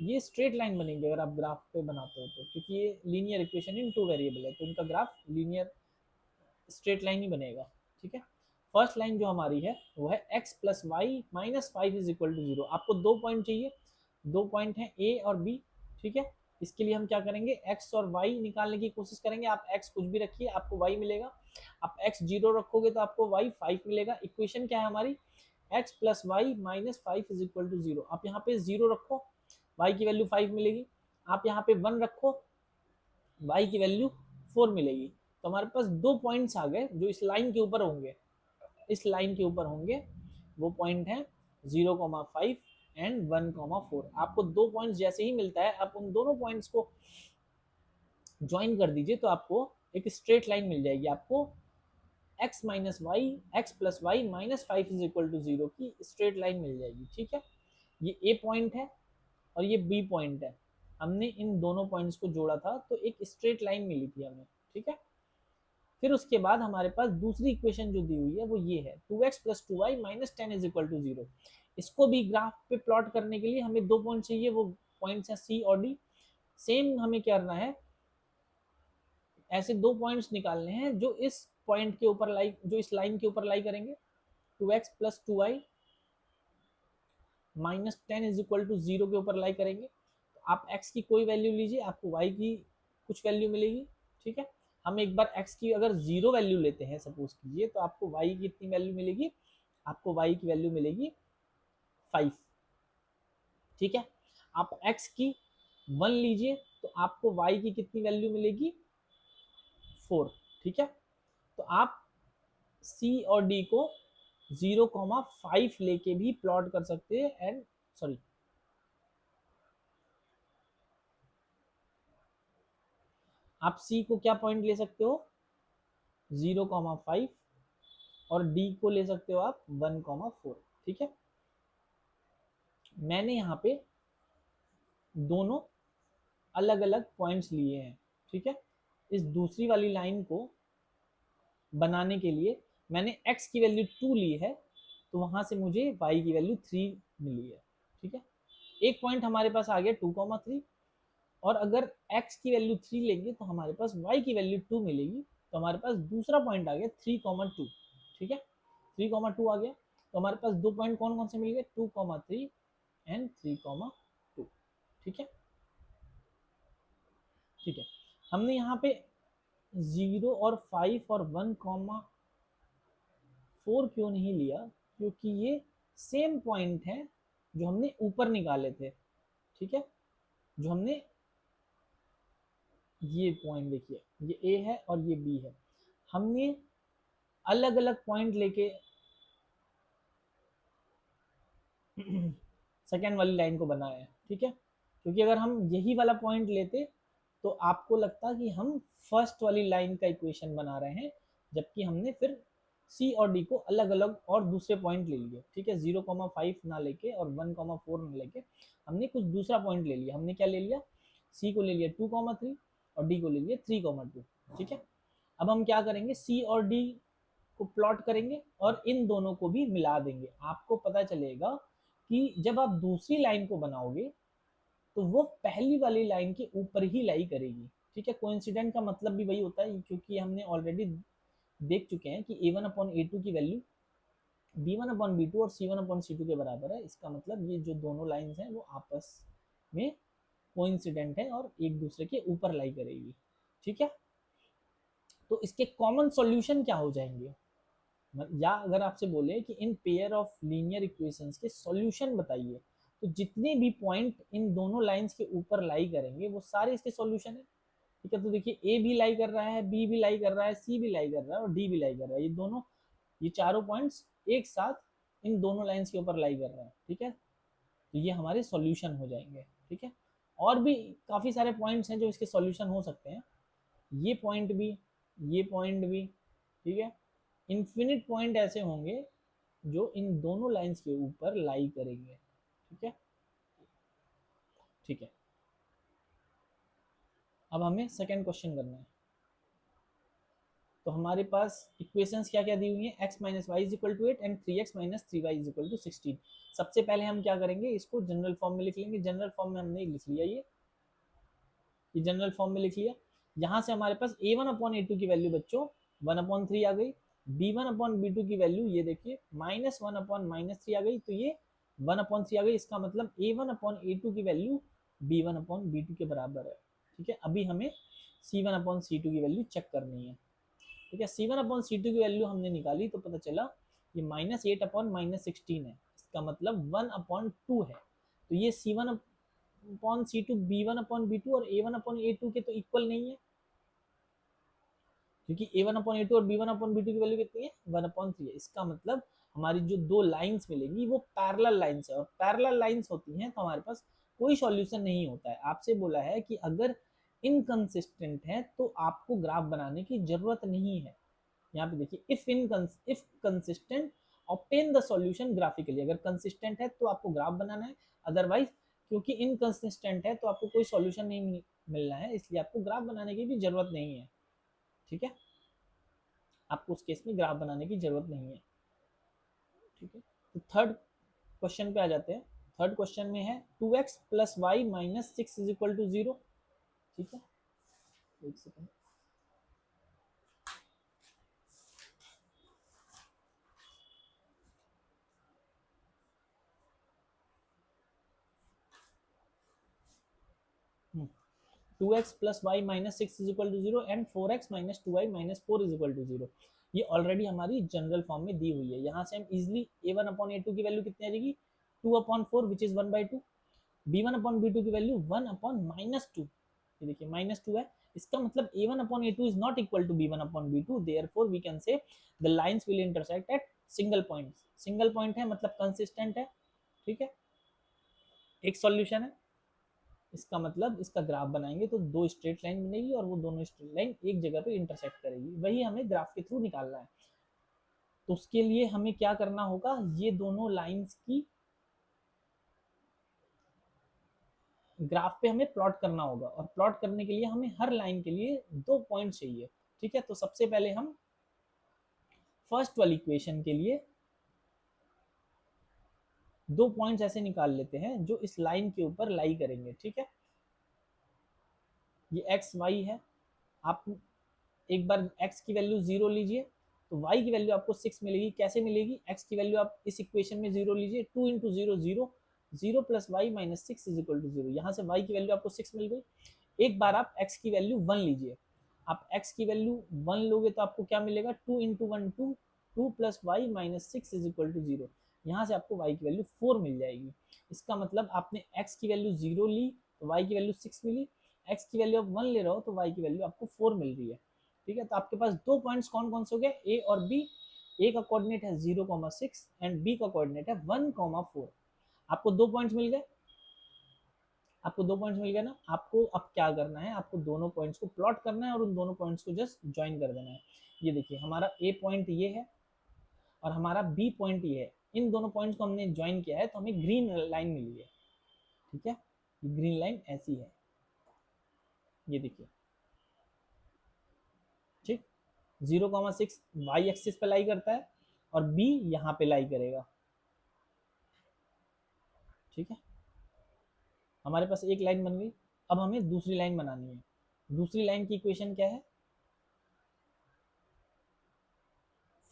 ये स्ट्रेट लाइन बनेंगे अगर आप ग्राफ पे बनाते हो तो, क्योंकि ये linear equation in two variable है तो इनका ग्राफ लीनियर स्ट्रेट लाइन ही बनेगा। ठीक है। फर्स्ट लाइन जो हमारी है वो है x plus y minus 5 is equal to 0। आपको दो पॉइंट चाहिए, दो पॉइंट है a और b। ठीक है। इसके लिए हम क्या करेंगे x और y निकालने की कोशिश करेंगे। आप x कुछ भी रखिए आपको y मिलेगा। आप x 0 रखोगे तो आपको y 5 मिलेगा। इक्वेशन क्या है हमारी x plus y minus 5 is equal to 0। आप यहाँ पे 0 रखो y की वैल्यू 5 मिलेगी। आप यहाँ पे 1 रखो y की वैल्यू 4 मिलेगी। तो हमारे पास दो पॉइंट्स आ गए जो इस लाइन के ऊपर होंगे। इस लाइन के ऊपर होंगे वो पॉइंट है 0,5 एंड 1,4। आपको दो पॉइंट्स जैसे ही मिलता है आप उन दोनों पॉइंट्स को ज्वाइन कर दीजिए तो आपको एक स्ट्रेट लाइन मिल जाएगी। आपको x minus y x plus y minus 5 is equal to 0 की स्ट्रेट लाइन मिल जाएगी। ठीक है। ये a पॉइंट है और ये b पॉइंट है। हमने इन दोनों पॉइंट्स को जोड़ा था तो एक स्ट्रेट लाइन मिली थी हमें। ठीक है। फिर उसके बाद हमारे पास दूसरी इक्वेशन जो दी हुई है वो ये है 2x plus 2y minus 10 is equal to 0। इसको भी ग्राफ पे प्लॉट करने के लिए हमें दो पॉइंट चाहिए, वो पॉइंट्स हैं c और d। सेम हमें क्या करना है ऐसे दो पॉइंट्स निकालने हैं जो इस पॉइंट के ऊपर लाई, जो इस लाइन के ऊपर लाई करेंगे। 2x plus 2y minus 10 is equal to 0 के ऊपर लाई करेंगे। तो आप x की कोई वैल्यू लीजिए आपको y की कुछ वैल्यू मिलेगी। ठीक है। हम एक बार x की अगर 0 वैल्यू लेते हैं सपोज कीजिए तो आपको y की कितनी वैल्यू मिलेगी, आपको y की वैल्यू मिलेगी 5। ठीक है। आप x की 1 लीजिए तो आपको y की कितनी वैल्यू मिलेगी 4। ठीक है। तो आप c और d को 0,5 लेके भी प्लॉट कर सकते हैं एंड सॉरी आप c को क्या पॉइंट ले सकते हो 0,5 और d को ले सकते हो आप 1,4। ठीक है। मैंने यहाँ पे दोनों अलग अलग पॉइंट्स लिए हैं। ठीक है। इस दूसरी वाली लाइन को बनाने के लिए मैंने x की वैल्यू 2 ली है, तो वहां से मुझे y की वैल्यू 3 मिली है। ठीक है, एक पॉइंट हमारे पास आ गया 2,3, और अगर x की वैल्यू 3 लेंगे तो हमारे पास y की वैल्यू 2 मिलेगी, तो हमारे पास दूसरा पॉइंट आ गया 3,2। ठीक है, 3,2 आ गया, तो हमारे पास दो पॉइंट कौन कौन से मिल गए, 2,3 एंड 3,2। ठीक है, ठीक है, हमने यहाँ पे 0 और 5 और 1,4 क्यों नहीं लिया, क्योंकि ये सेम पॉइंट है जो हमने ऊपर निकाले थे। ठीक है, जो हमने, ये पॉइंट देखिए, ये ए है और ये बी है, हमने अलग अलग पॉइंट लेके सेकेंड वाली लाइन को बनाया है। ठीक है, क्योंकि अगर हम यही वाला पॉइंट लेते तो आपको लगता कि हम फर्स्ट वाली लाइन का इक्वेशन बना रहे हैं, जबकि हमने फिर सी और डी को अलग अलग और दूसरे पॉइंट ले लिए। ठीक है, 0,5 ना लेके और 1,4 ना लेके हमने कुछ दूसरा पॉइंट ले लिया। हमने क्या ले लिया, सी को ले लिया 2,3 और डी को ले लिया 3,2। ठीक है, अब हम क्या करेंगे, सी और डी को प्लॉट करेंगे और इन दोनों को भी मिला देंगे। आपको पता चलेगा कि जब आप दूसरी लाइन को बनाओगे तो वो पहली वाली लाइन के ऊपर ही लाई करेगी। ठीक है, कोइंसिडेंट का मतलब भी वही होता है, क्योंकि हमने ऑलरेडी देख चुके हैं कि a1/a2 की वैल्यू b1/b2 और c1/c2 के बराबर है। इसका मतलब ये जो दोनों लाइंस हैं वो आपस में कोइंसिडेंट है और एक दूसरे के ऊपर लाई करेगी। ठीक है, तो इसके कॉमन सॉल्यूशन क्या हो जाएंगे, या अगर आपसे बोले कि in pair of linear equations के सॉल्यूशन बताइए, तो जितने भी पॉइंट इन दोनों लाइंस के ऊपर लाई करेंगे वो सारे इसके सॉल्यूशन है। ठीक है, तो देखिए ए भी लाई कर रहा है, बी भी लाई कर रहा है, सी भी लाई कर रहा है और डी भी लाई कर रहा है। ये दोनों, ये चारों पॉइंट्स एक साथ इन दोनों लाइंस के ऊपर लाई कर रहे हैं। ठीक है, तो ये हमारे सॉल्यूशन हो जाएंगे। ठीक है, और भी काफ़ी सारे पॉइंट्स हैं जो इसके सॉल्यूशन हो सकते हैं, ये पॉइंट भी, ये पॉइंट भी। ठीक है, इन्फिनिट पॉइंट ऐसे होंगे जो इन दोनों लाइंस के ऊपर लाई करेंगे। ठीक है, ठीक है, अब हमें सेकंड क्वेश्चन करना है। तो हमारे पास इक्वेशंस क्या क्या दी हुई हैं, x minus y is equal to 8 and 3x minus 3y is equal to 16। सबसे पहले हम क्या करेंगे, इसको जनरल फॉर्म में लिख लेंगे। जनरल फॉर्म में हमने लिख लिया, ये जनरल फॉर्म में लिख लिया। यहाँ से हमारे पास a1/a2 की वैल्यू बच्चों 1/3 आ गई, b1/b2 की वैल्यू ये देखिए -1/-3 आ गई, तो ये 1/3 आ गई। इसका मतलब a1/a2 की वैल्यू b1/b2 के बराबर है। ठीक है, अभी हमें c1/c2 की वैल्यू चेक करनी है। ठीक है, c1/c2 की वैल्यू हमने निकाली तो पता चला ये -8/-16 है। इसका मतलब 1/2 है। तो ये c1/c2 b1/b2 और a1/a2 के तो इक्वल नहीं है, क्योंकि a1/a2 और b1/b2 की वैल्यू कितनी है, 1/3 है। इसका मतलब हमारी जो दो लाइंस मिलेंगी वो पैरेलल लाइंस है, और पैरेलल लाइंस होती हैं तो हमारे पास कोई सॉल्यूशन नहीं होता है। आपसे बोला है कि अगर इनकंसिस्टेंट है तो आपको ग्राफ बनाने की जरूरत नहीं है। यहाँ पे देखिए, if consistent obtain the solution graphically. अगर कंसिस्टेंट है तो आपको ग्राफ बनाना है, अदरवाइज क्योंकि इनकंसिस्टेंट है तो आपको कोई सॉल्यूशन नहीं मिलना है, इसलिए आपको ग्राफ बनाने की भी जरूरत नहीं है। ठीक है, आपको उस केस में ग्राफ बनाने की जरूरत नहीं है। ठीक है, तो थर्ड क्वेश्चन पे आ जाते हैं। थर्ड क्वेश्चन में है 2x plus y minus 6 is equal to 0। ठीक है, एक second, 2x plus y minus 6 is equal to 0 and 4x minus 2y minus 4 is equal to 0। ये ऑलरेडी हमारी जनरल फॉर्म में दी हुई है। यहाँ से हम इजिली a1/a2 की वैल्यू कितनी आ जाएगी, 2/4 विच इज 1/2। b1/b2 की वैल्यू 1/-2, ये देखिए -2 है। इसका मतलब a1/a2 is not equal to b1/b2, therefore we can say the lines will intersect at single point. Single point है मतलब कंसिस्टेंट है। ठीक है, एक सॉल्यूशन है। इसका मतलब इसका ग्राफ बनाएंगे तो दो स्ट्रेट लाइन बनेगी और वो दोनों स्ट्रेट लाइन एक जगह पे इंटरसेक्ट करेगी, वही हमें ग्राफ के थ्रू निकालना है। तो उसके लिए हमें क्या करना होगा, ये दोनों लाइंस की ग्राफ पे हमें प्लॉट करना होगा, और प्लॉट करने के लिए हमें हर लाइन के लिए दो पॉइंट चाहिए। ठीक है, तो सबसे पहले हम फर्स्ट वाली इक्वेशन के लिए 2 पॉइंट्स ऐसे निकाल लेते हैं जो इस लाइन के ऊपर लाई करेंगे, ठीक है। ये एक्स वाई है, आप एक बार x की वैल्यू 0 लीजिए तो y की वैल्यू आपको 6 मिलेगी। कैसे मिलेगी? x की वैल्यू आप इस इक्वेशन में 0 लीजिए, 2 into 0 0, 0 plus y minus 6 is equal to 0। यहाँ से y की वैल्यू आपको 6 मिल गई। एक बार आप x की वैल्यू 1 लीजिए, आप x की वैल्यू 1 लोगे तो आपको क्या मिलेगा? 2 into 1 2, 2 plus y minus 6 is equal to 0। यहाँ से आपको y की वैल्यू 4 मिल जाएगी। इसका मतलब आपने x की वैल्यू 0 ली तो y की वैल्यू 6 मिली, x की वैल्यू आप 1 ले रहे हो तो y की वैल्यू आपको 4 मिल रही है, ठीक है। तो आपके पास 2 पॉइंट्स कौन कौन से हो गए? ए और बी। ए का कोऑर्डिनेट है 0,6 एंड बी का कोऑर्डिनेट है 1,4। आपको 2 पॉइंट्स मिल गए, आपको 2 पॉइंट्स मिल गए ना। आपको अब क्या करना है? आपको दोनों पॉइंट्स को प्लॉट करना है और उन दोनों पॉइंट्स को जस्ट ज्वाइन कर देना है। ये देखिए हमारा ए पॉइंट ये है और हमारा बी पॉइंट ये है। इन दोनों पॉइंट्स को हमने ज्वाइन किया है तो हमें ग्रीन लाइन मिली है, ठीक है। ये ग्रीन लाइन ऐसी है, ये देखिए, ठीक। 0,6 वाई एक्सिस पे लाई करता है और बी यहाँ पे लाई करेगा, ठीक है। हमारे पास एक लाइन बन गई। अब हमें दूसरी लाइन बनानी है। दूसरी लाइन की इक्वेशन क्या है?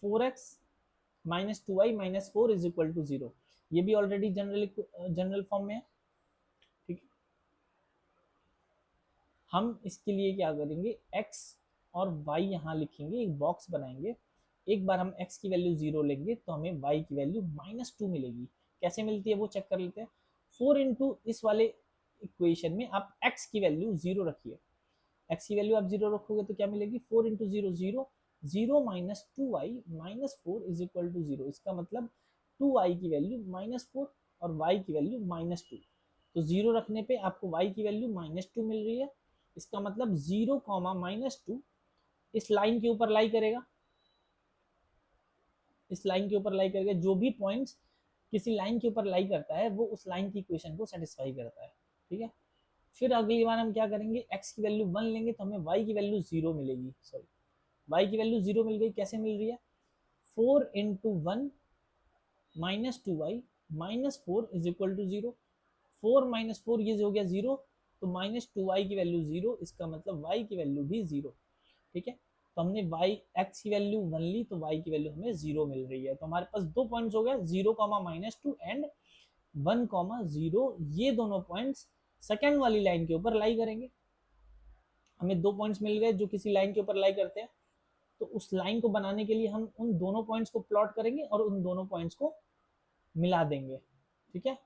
4x minus 2y minus 4 is equal to 0। ये भी ऑलरेडी जनरल फॉर्म में है, ठीक है। हम इसके लिए क्या करेंगे? x और y यहाँ लिखेंगे, एक बॉक्स बनाएंगे। एक बार हम x की वैल्यू 0 लेंगे तो हमें y की वैल्यू -2 मिलेगी। कैसे मिलती है वो चेक कर लेते हैं। 4 इंटू इस वाले इक्वेशन में आप x की वैल्यू 0 रखिए। x की वैल्यू आप 0 रखोगे तो क्या मिलेगी? 4 into 0 0, 0 minus 2y minus 4 is equal to 0। इसका मतलब 2y की वैल्यू -4 और y की वैल्यू -2। तो 0 रखने पे आपको y की वैल्यू -2 मिल रही है। इसका मतलब 0, -2 इस लाइन के ऊपर लाई करेगा, इस लाइन के ऊपर लाई करेगा। जो भी पॉइंट्स किसी लाइन के ऊपर लाई करता है वो उस लाइन की इक्वेशन को सेटिस्फाई करता है, ठीक है। फिर अगली बार हम क्या करेंगे? x की वैल्यू 1 लेंगे तो हमें y की वैल्यू 0 मिलेगी। सॉरी, y की वैल्यू 0 मिल गई। कैसे मिल रही है? 4 into 1 minus 2y minus 4 is equal to 0। 4 minus 4 ये हो गया 0, तो -2y की वैल्यू 0। इसका मतलब y की वैल्यू भी 0, ठीक है। तो हमने x की वैल्यू 1 ली तो y की वैल्यू हमें 0 मिल रही है। तो हमारे पास 2 पॉइंट्स हो गए, 0, -2 एंड 1,0। ये दोनों पॉइंट्स सेकेंड वाली लाइन के ऊपर लाई करेंगे। हमें 2 पॉइंट्स मिल गए जो किसी लाइन के ऊपर लाई करते हैं। तो उस लाइन को बनाने के लिए हम उन दोनों पॉइंट्स को प्लॉट करेंगे और उन दोनों पॉइंट्स को मिला देंगे, ठीक है।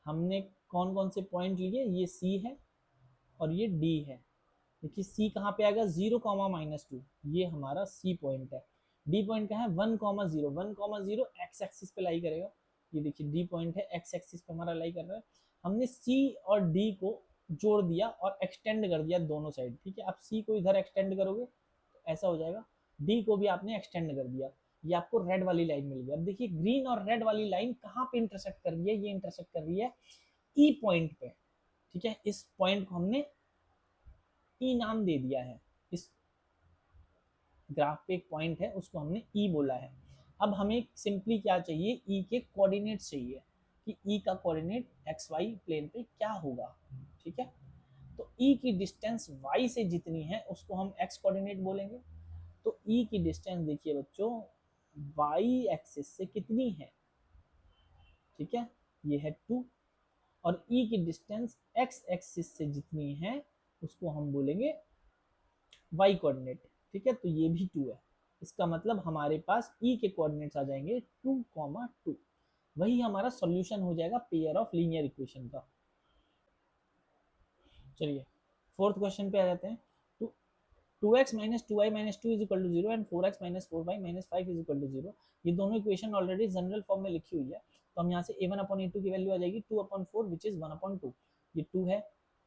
हमने कौन कौन से पॉइंट लिए? ये सी है और ये डी है। देखिए सी कहाँ पे आएगा? 0, -2, ये हमारा सी पॉइंट है। डी पॉइंट कहाँ है? 1,0, 1,0 एक्स एक्सिस पे लाई करेगा। ये देखिए डी पॉइंट है, एक्स एक्सिस पे हमारा लाई कर रहा है। हमने सी और डी को जोड़ दिया और एक्सटेंड कर दिया दोनों साइड, ठीक है। आप सी को इधर एक्सटेंड करोगे तो ऐसा हो जाएगा, डी को भी आपने एक्सटेंड कर दिया, ये आपको रेड वाली लाइन मिल गई। अब देखिए ग्रीन और रेड वाली लाइन कहाँ पे इंटरसेक्ट कर रही है? ये इंटरसेक्ट कर रही है ई पॉइंट पे, ठीक है। इस पॉइंट को हमने ई नाम दे दिया है। इस ग्राफ पे एक पॉइंट है उसको हमने ई बोला है। अब हमें सिंपली क्या चाहिए? ई के कोऑर्डिनेट चाहिए कि ई का कोऑर्डिनेट एक्स वाई प्लेन पे क्या होगा, ठीक है। तो ई की डिस्टेंस वाई से जितनी है उसको हम एक्स कोऑर्डिनेट बोलेंगे। तो ई की डिस्टेंस देखिए बच्चों वाई एक्सिस से कितनी है, ठीक है, ये है 2। और ई की डिस्टेंस एक्स एक्सिस से जितनी है उसको हम बोलेंगे वाई कोऑर्डिनेट, ठीक है। तो ये भी 2 है। इसका मतलब हमारे पास ई के कोऑर्डिनेट्स आ जाएंगे 2,2। वही हमारा सॉल्यूशन हो जाएगा पेयर ऑफ लीनियर इक्वेशन का। चलिए फोर्थ क्वेश्चन पे आ जाते हैं। 2x minus 2y minus 2 is equal to 0 and 4x minus 4y minus 5 is equal to 0। ये दोनों इक्वेशन ऑलरेडी जनरल फॉर्म में लिखी हुई है। तो हम यहाँ से a1/a2 की वैल्यू आ जाएगी 2/4 विच इज 1/2। ये 2 है,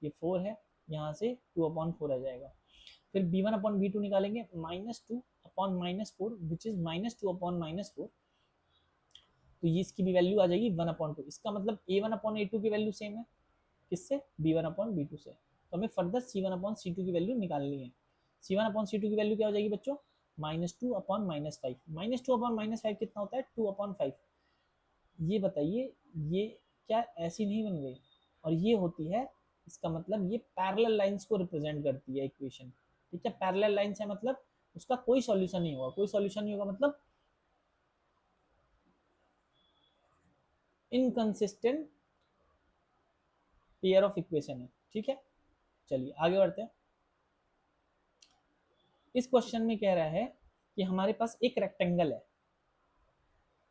ये 4 है, यहाँ से 2/4 आ जाएगा। फिर b1/b2 निकालेंगे -2/-4 विच इज -2/-4। तो ये इसकी भी वैल्यू आ जाएगी 1/2। इसका मतलब a1/a2 की वैल्यू सेम है किससे? b1/b2 से। तो हमें फर्दर c1/c2 की वैल्यू निकालनी है। c1/c2 की वैल्यू क्या हो जाएगी बच्चों? -2/-5, -2/-5 कितना होता है 2/5। ये बताइए ये क्या ऐसी नहीं बन गई, और ये होती है, इसका मतलब ये पैरेलल लाइंस को रिप्रेजेंट करती है इक्वेशन। ठीक है, पैरेलल लाइंस है मतलब उसका कोई सॉल्यूशन नहीं होगा, कोई सॉल्यूशन नहीं होगा मतलब इनकंसिस्टेंट पेयर ऑफ इक्वेशन है। ठीक है, चलिए आगे बढ़ते हैं। इस क्वेश्चन में कह रहा है कि हमारे पास एक रेक्टेंगल है,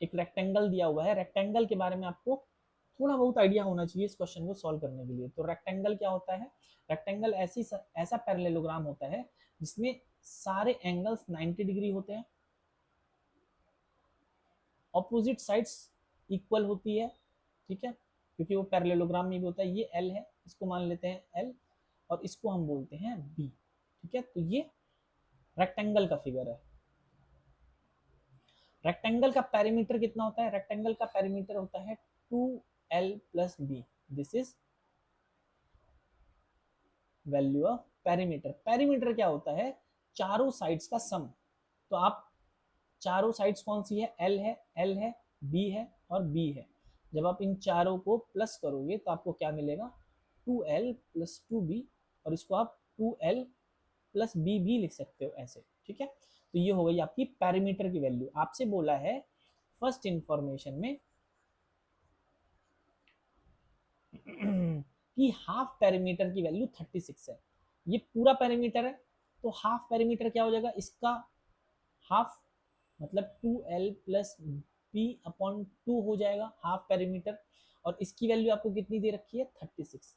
एक रेक्टेंगल दिया हुआ है। रेक्टेंगल के बारे में आपको थोड़ा बहुत आइडिया होना चाहिए इस क्वेश्चन को सॉल्व करने के लिए। तो रेक्टेंगल क्या होता है? रेक्टेंगल ऐसा पैरेललोग्राम होता है जिसमें सारे एंगल्स 90 डिग्री होते हैं, ऑपोजिट साइड्स इक्वल होती है। ठीक है, क्योंकि वो पैरेललोग्राम में भी होता है। ये एल है, इसको मान लेते हैं एल, और इसको हम बोलते हैं बी। ठीक है, तो ये रेक्टेंगल का फिगर है। रेक्टेंगल का पेरीमीटर कितना होता है? रेक्टेंगल का पेरीमीटर होता है 2l plus b. This is value of perimeter. Perimeter क्या होता है? चारों साइड्स का सम। तो आप चारों साइड्स कौन सी है? एल है, एल है, बी है और बी है। जब आप इन चारों को प्लस करोगे तो आपको क्या मिलेगा? 2l प्लस 2b, और इसको आप 2l प्लस बी भी लिख सकते हो ऐसे। ठीक है, तो ये हो गई आपकी पैरामीटर की वैल्यू। आपसे बोला है फर्स्ट इंफॉर्मेशन में कि हाफ पैरामीटर की वैल्यू 36 है। ये पूरा पैरामीटर है, तो हाफ पैरामीटर क्या हो जाएगा? इसका हाफ मतलब 2l प्लस बी अपॉन 2 हो जाएगा हाफ पैरामीटर। और इसकी वैल्यू आपको कितनी दे रखी है? 36।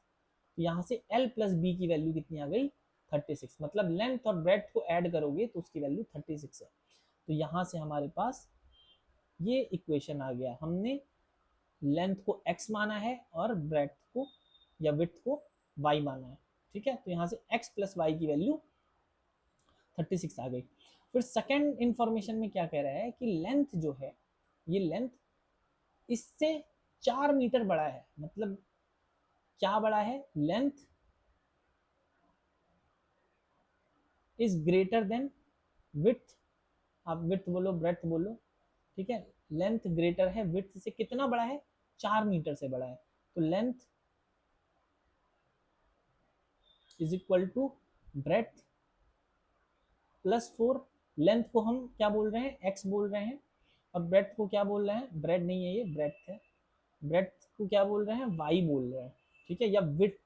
तो यहाँ से l प्लस बी की वैल्यू कितनी आ गई? 36। मतलब लेंथ और ब्रेड्थ को ऐड करोगे तो उसकी वैल्यू 36 है। तो यहाँ से हमारे पास ये इक्वेशन आ गया। हमने लेंथ को x माना है और ब्रेड्थ को या विड्थ को y माना है। ठीक है, तो यहाँ से x प्लस वाई की वैल्यू 36 आ गई। फिर सेकेंड इंफॉर्मेशन में क्या कह रहा है कि लेंथ जो है, ये लेंथ इससे 4 मीटर बड़ा है। मतलब क्या बड़ा है? Length is greater than width. आप विड्थ बोलो, ब्रेड्थ बोलो। ठीक है, लेंथ ग्रेटर है विड्थ से। कितना बड़ा है? 4 मीटर से बड़ा है। तो length is equal to breadth plus 4। Length को हम क्या बोल रहे हैं? एक्स बोल रहे हैं। और ब्रेड्थ को क्या बोल रहे हैं? ब्रेड नहीं है, ये ब्रेड्थ है। ब्रेड्थ को क्या बोल रहे हैं? वाई बोल रहे हैं। ठीक है, या विड्थ,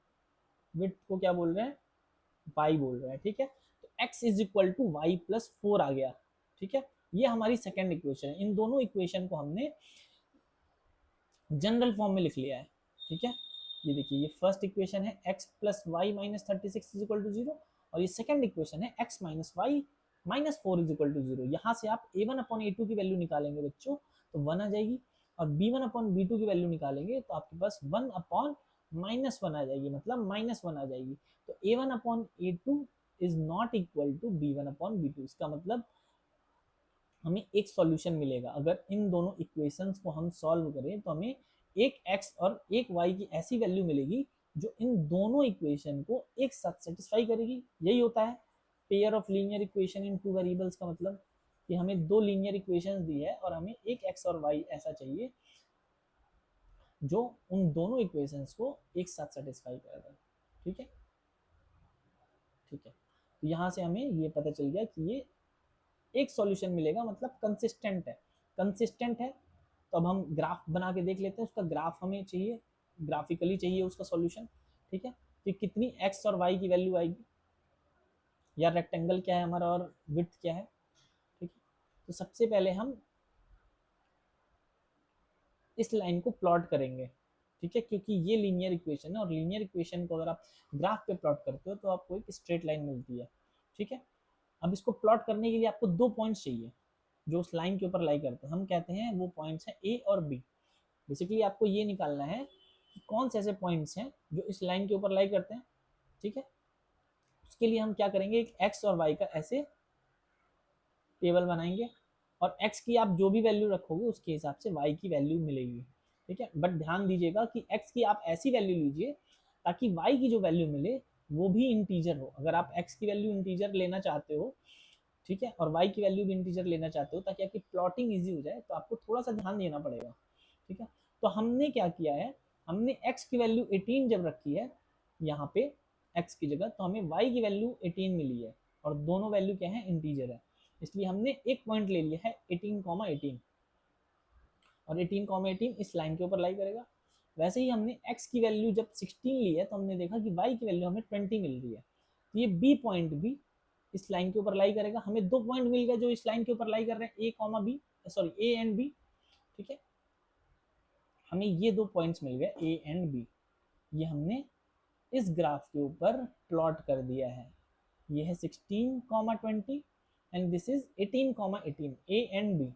विड्थ को क्या बोल रहे हैं? वाई बोल रहे हैं। ठीक है, तो x is equal to y plus 4 आ गया। ठीक है, ये हमारी सेकेंड इक्वेशन है। इन दोनों इक्वेशन को हमने जनरल फॉर्म में लिख लिया है। ठीक है, ये देखिए, ये फर्स्ट इक्वेशन है x plus y minus 36 is equal to 0, और ये सेकंड इक्वेशन है x minus y minus 4 is equal to 0। यहाँ से आप a1 अपॉन a2 की वैल्यू निकालेंगे बच्चों तो 1 आ जाएगी, और b1 अपॉन b2 की वैल्यू निकालेंगे तो आपके पास 1 अपॉन माइनस 1 आ जाएगी, मतलब माइनस 1 आ जाएगी। तो a1 upon a2 is not equal to b1 upon b2। इसका मतलब हमें एक सॉल्यूशन मिलेगा। अगर इन दोनों इक्वेशंस को हम सॉल्व करें तो हमें एक x और एक y की ऐसी वैल्यू मिलेगी जो इन दोनों इक्वेशन को एक साथ सेटिस्फाई करेगी। यही होता है pair of linear equation in two variables का मतलब, कि हमें दो लीनियर इक्वेशंस दी है और हमें एक x और y ऐसा चाहिए जो उन दोनों इक्वेशंस को एक साथ सेटिस्फाई करेगा। ठीक है, ठीक है, तो यहाँ से हमें ये पता चल गया कि ये एक सॉल्यूशन मिलेगा, मतलब कंसिस्टेंट है। कंसिस्टेंट है तो अब हम ग्राफ बना के देख लेते हैं। उसका ग्राफ हमें चाहिए, ग्राफिकली चाहिए उसका सॉल्यूशन। ठीक है, तो कितनी x और y की वैल्यू आएगी, या रेक्टेंगल क्या है हमारा और विड्थ क्या है। ठीक है, तो सबसे पहले हम इस लाइन को प्लॉट करेंगे। ठीक है, क्योंकि ये लीनियर इक्वेशन है, और लीनियर इक्वेशन को अगर आप ग्राफ पे प्लॉट करते हो तो आपको एक स्ट्रेट लाइन मिलती है। ठीक है, अब इसको प्लॉट करने के लिए आपको दो पॉइंट्स चाहिए जो उस लाइन के ऊपर लाई करते हैं। हम कहते हैं वो पॉइंट्स हैं ए और बी। बेसिकली आपको ये निकालना है कि कौन से ऐसे पॉइंट्स हैं जो इस लाइन के ऊपर लाई करते हैं। ठीक है, उसके लिए हम क्या करेंगे, एक एक्स और वाई का ऐसे टेबल बनाएंगे, और एक्स की आप जो भी वैल्यू रखोगे उसके हिसाब से वाई की वैल्यू मिलेगी। ठीक है, बट ध्यान दीजिएगा कि एक्स की आप ऐसी वैल्यू लीजिए ताकि वाई की जो वैल्यू मिले वो भी इंटीजर हो। अगर आप एक्स की वैल्यू इंटीजर लेना चाहते हो ठीक है, और y की वैल्यू भी इंटीजर लेना चाहते हो ताकि आपकी प्लॉटिंग इजी हो जाए, तो आपको थोड़ा सा ध्यान देना पड़ेगा। ठीक है, तो हमने क्या किया है, हमने x की वैल्यू 18 जब रखी है यहाँ पे x की जगह, तो हमें y की वैल्यू 18 मिली है और दोनों वैल्यू क्या है, इंटीजर है, इसलिए हमने एक पॉइंट ले लिया है 18,18 और 18,18 इस लाइन के ऊपर लाई करेगा। वैसे ही हमने x की वैल्यू जब 16 ली है तो हमने देखा कि y की वैल्यू हमें 20 मिल रही है, तो ये b पॉइंट भी इस लाइन के ऊपर लाई करेगा। हमें दो पॉइंट मिल गए जो इस लाइन के ऊपर लाई कर रहे हैं, a comma b, sorry a and b। ठीक है, हमें ये दो पॉइंट्स मिल गए a एंड b, ये हमने इस ग्राफ के ऊपर प्लॉट कर दिया है। ये है 16,20 and this is 18,18, a and b।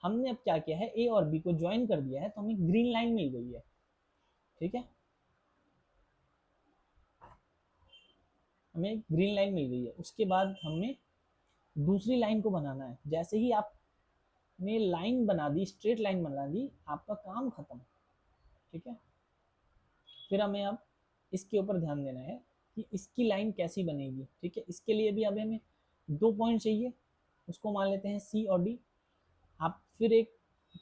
हमने अब क्या किया है, a और b को ज्वाइन कर दिया है तो हमें ग्रीन लाइन मिल गई है। ठीक है, हमें ग्रीन लाइन मिल गई है। उसके बाद हमें दूसरी लाइन को बनाना है। जैसे ही आपने लाइन बना दी, स्ट्रेट लाइन बना दी, आपका काम खत्म। ठीक है, फिर हमें अब इसके ऊपर ध्यान देना है कि इसकी लाइन कैसी बनेगी। ठीक है, इसके लिए भी अब हमें दो पॉइंट चाहिए, उसको मान लेते हैं सी और डी। आप फिर एक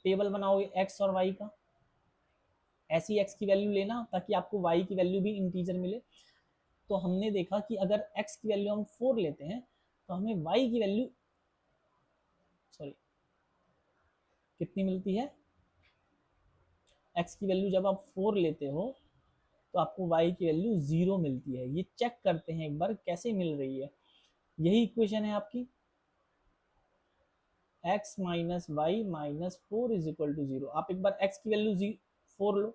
टेबल बनाओगे एक्स और वाई का, ऐसी एक्स की वैल्यू लेना ताकि आपको वाई की वैल्यू भी इंटीजर मिले। तो हमने देखा कि अगर x की वैल्यू हम 4 लेते हैं तो हमें y की वैल्यू, सॉरी, कितनी मिलती है, x की वैल्यू जब आप 4 लेते हो तो आपको y की वैल्यू 0 मिलती है। ये चेक करते हैं एक बार कैसे मिल रही है। यही इक्वेशन है आपकी, x minus y minus 4 is equal to 0। आप एक बार x की वैल्यू 4 लो,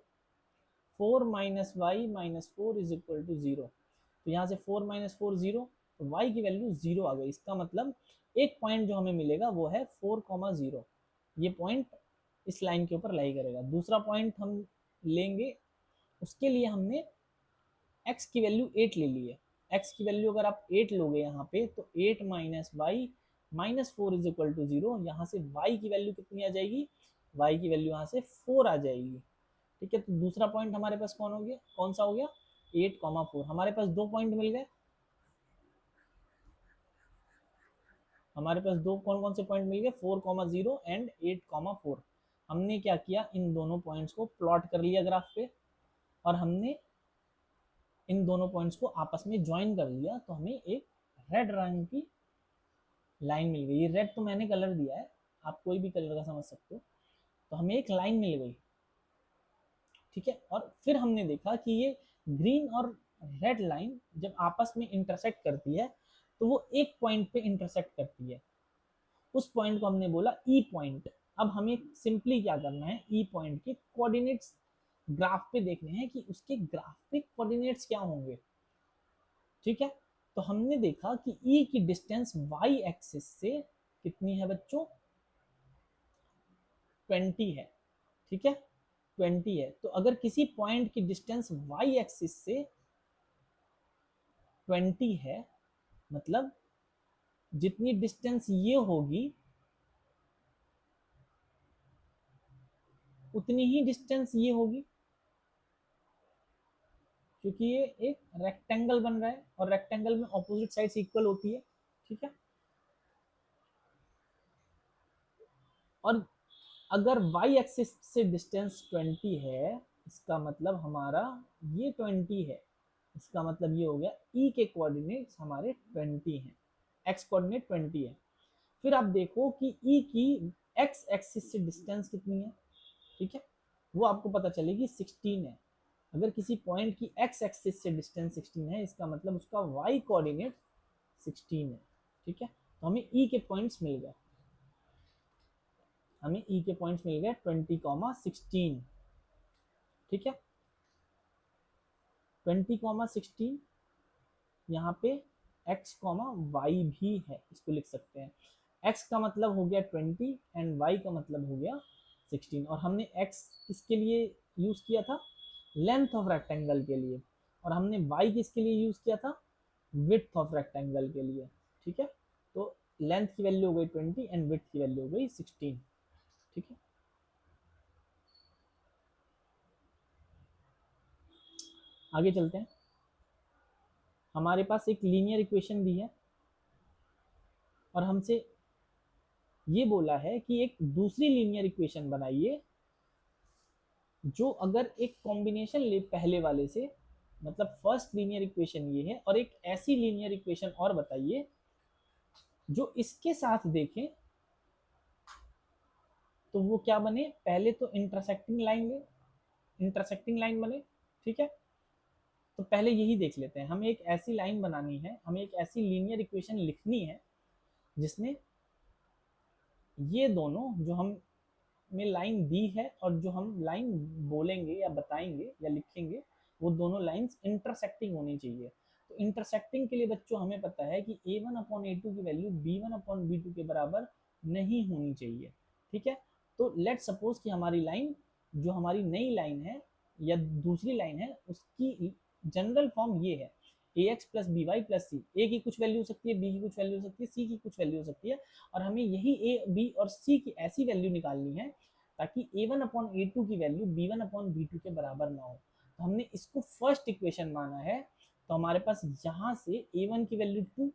4 minus y minus 4 is equal to 0, तो यहाँ से 4 माइनस 4 0, तो y की वैल्यू 0 आ गई। इसका मतलब एक पॉइंट जो हमें मिलेगा वो है 4,0। ये पॉइंट इस लाइन के ऊपर लाई करेगा। दूसरा पॉइंट हम लेंगे, उसके लिए हमने x की वैल्यू 8 ले ली है। x की वैल्यू अगर आप 8 लोगे यहाँ पे तो 8 minus y minus 4 is equal to 0। यहाँ से y की वैल्यू कितनी आ जाएगी, y की वैल्यू यहाँ से 4 आ जाएगी। ठीक है, तो दूसरा पॉइंट हमारे पास कौन हो गया, कौन सा हो गया, 8,4। हमारे पास दो पॉइंट मिल गए, हमारे पास दो कौन कौन से पॉइंट मिल गए, 4,0 एंड 8,4। हमने क्या किया, इन दोनों पॉइंट्स को प्लॉट कर लिया ग्राफ पे और हमने इन दोनों पॉइंट्स को आपस में ज्वाइन कर लिया, तो हमें एक रेड रंग की लाइन मिल गई। ये रेड तो मैंने कलर दिया है, आप कोई भी कलर का समझ सकते हो। तो हमें एक लाइन मिल गई। ठीक है, और फिर हमने देखा कि ये ग्रीन और रेड लाइन जब आपस में इंटरसेक्ट करती है तो वो एक पॉइंट पे इंटरसेक्ट करती है। उस पॉइंट को हमने बोला ई पॉइंट। अब हमें सिंपली क्या करना है, ई पॉइंट के कोऑर्डिनेट्स ग्राफ पे देखने हैं कि उसके ग्राफ पे कोऑर्डिनेट्स क्या होंगे। ठीक है, तो हमने देखा कि ई की डिस्टेंस वाई एक्सिस से कितनी है बच्चों, 20 है। ठीक है, 20 है, तो अगर किसी पॉइंट की डिस्टेंस वाई एक्सिस से 20 है, मतलब जितनी डिस्टेंस ये होगी उतनी ही डिस्टेंस ये होगी, क्योंकि ये एक रेक्टेंगल बन रहा है और रेक्टेंगल में ऑपोजिट साइड्स इक्वल होती है। ठीक है, और अगर y एक्सिस से डिस्टेंस 20 है, इसका मतलब हमारा ये 20 है, इसका मतलब ये हो गया e के कोऑर्डिनेट्स हमारे 20 हैं, x कोऑर्डिनेट 20 है। फिर आप देखो कि e की x एक्सिस से डिस्टेंस कितनी है। ठीक है, वो आपको पता चलेगी 16 है। अगर किसी पॉइंट की x एक्सिस से डिस्टेंस 16 है, इसका मतलब उसका y कोऑर्डिनेट 16 है। ठीक है, तो हमें e के पॉइंट्स मिल गए, हमें ई के पॉइंट्स मिल गए 20,16। ठीक है, 20,16, यहाँ पे x, y भी है, इसको लिख सकते हैं। x का मतलब हो गया 20 एंड y का मतलब हो गया 16। और हमने x किसके लिए यूज किया था, लेंथ ऑफ रेक्टेंगल के लिए, और हमने y किसके लिए यूज किया था, विड्थ ऑफ रेक्टेंगल के लिए। ठीक है, तो लेंथ की वैल्यू हो गई 20 एंड विड्थ की वैल्यू हो गई 16। ठीक है, आगे चलते हैं। हमारे पास एक लीनियर इक्वेशन दी है, और हमसे ये बोला है कि एक दूसरी लीनियर इक्वेशन बनाइए जो अगर एक कॉम्बिनेशन ले पहले वाले से, मतलब फर्स्ट लीनियर इक्वेशन ये है, और एक ऐसी लीनियर इक्वेशन और बताइए जो इसके साथ देखें तो वो क्या बने, पहले तो इंटरसेक्टिंग लाइन बने। ठीक है, तो पहले यही देख लेते हैं। हमें एक ऐसी लाइन बनानी है, हमें एक ऐसी लीनियर इक्वेशन लिखनी है जिसमें ये दोनों जो हम में लाइन दी है और जो हम लाइन बोलेंगे या बताएंगे या लिखेंगे, वो दोनों लाइंस इंटरसेक्टिंग होनी चाहिए। तो इंटरसेक्टिंग के लिए बच्चों हमें पता है कि a1/a2 की वैल्यू b1/b2 के बराबर नहीं होनी चाहिए। ठीक है, तो लेट सपोज कि हमारी लाइन, जो हमारी नई लाइन है या दूसरी लाइन है, उसकी जनरल फॉर्म ये है ax plus b y plus c. A की कुछ वैल्यू हो सकती है, बी की कुछ वैल्यू हो सकती है, सी की कुछ वैल्यू हो सकती है, और हमें यही ए बी और सी की ऐसी वैल्यू निकालनी है ताकि a1/a2 की वैल्यू b1/b2 के बराबर ना हो। तो हमने इसको फर्स्ट इक्वेशन माना है। तो हमारे पास यहाँ से a1 की वैल्यू 2,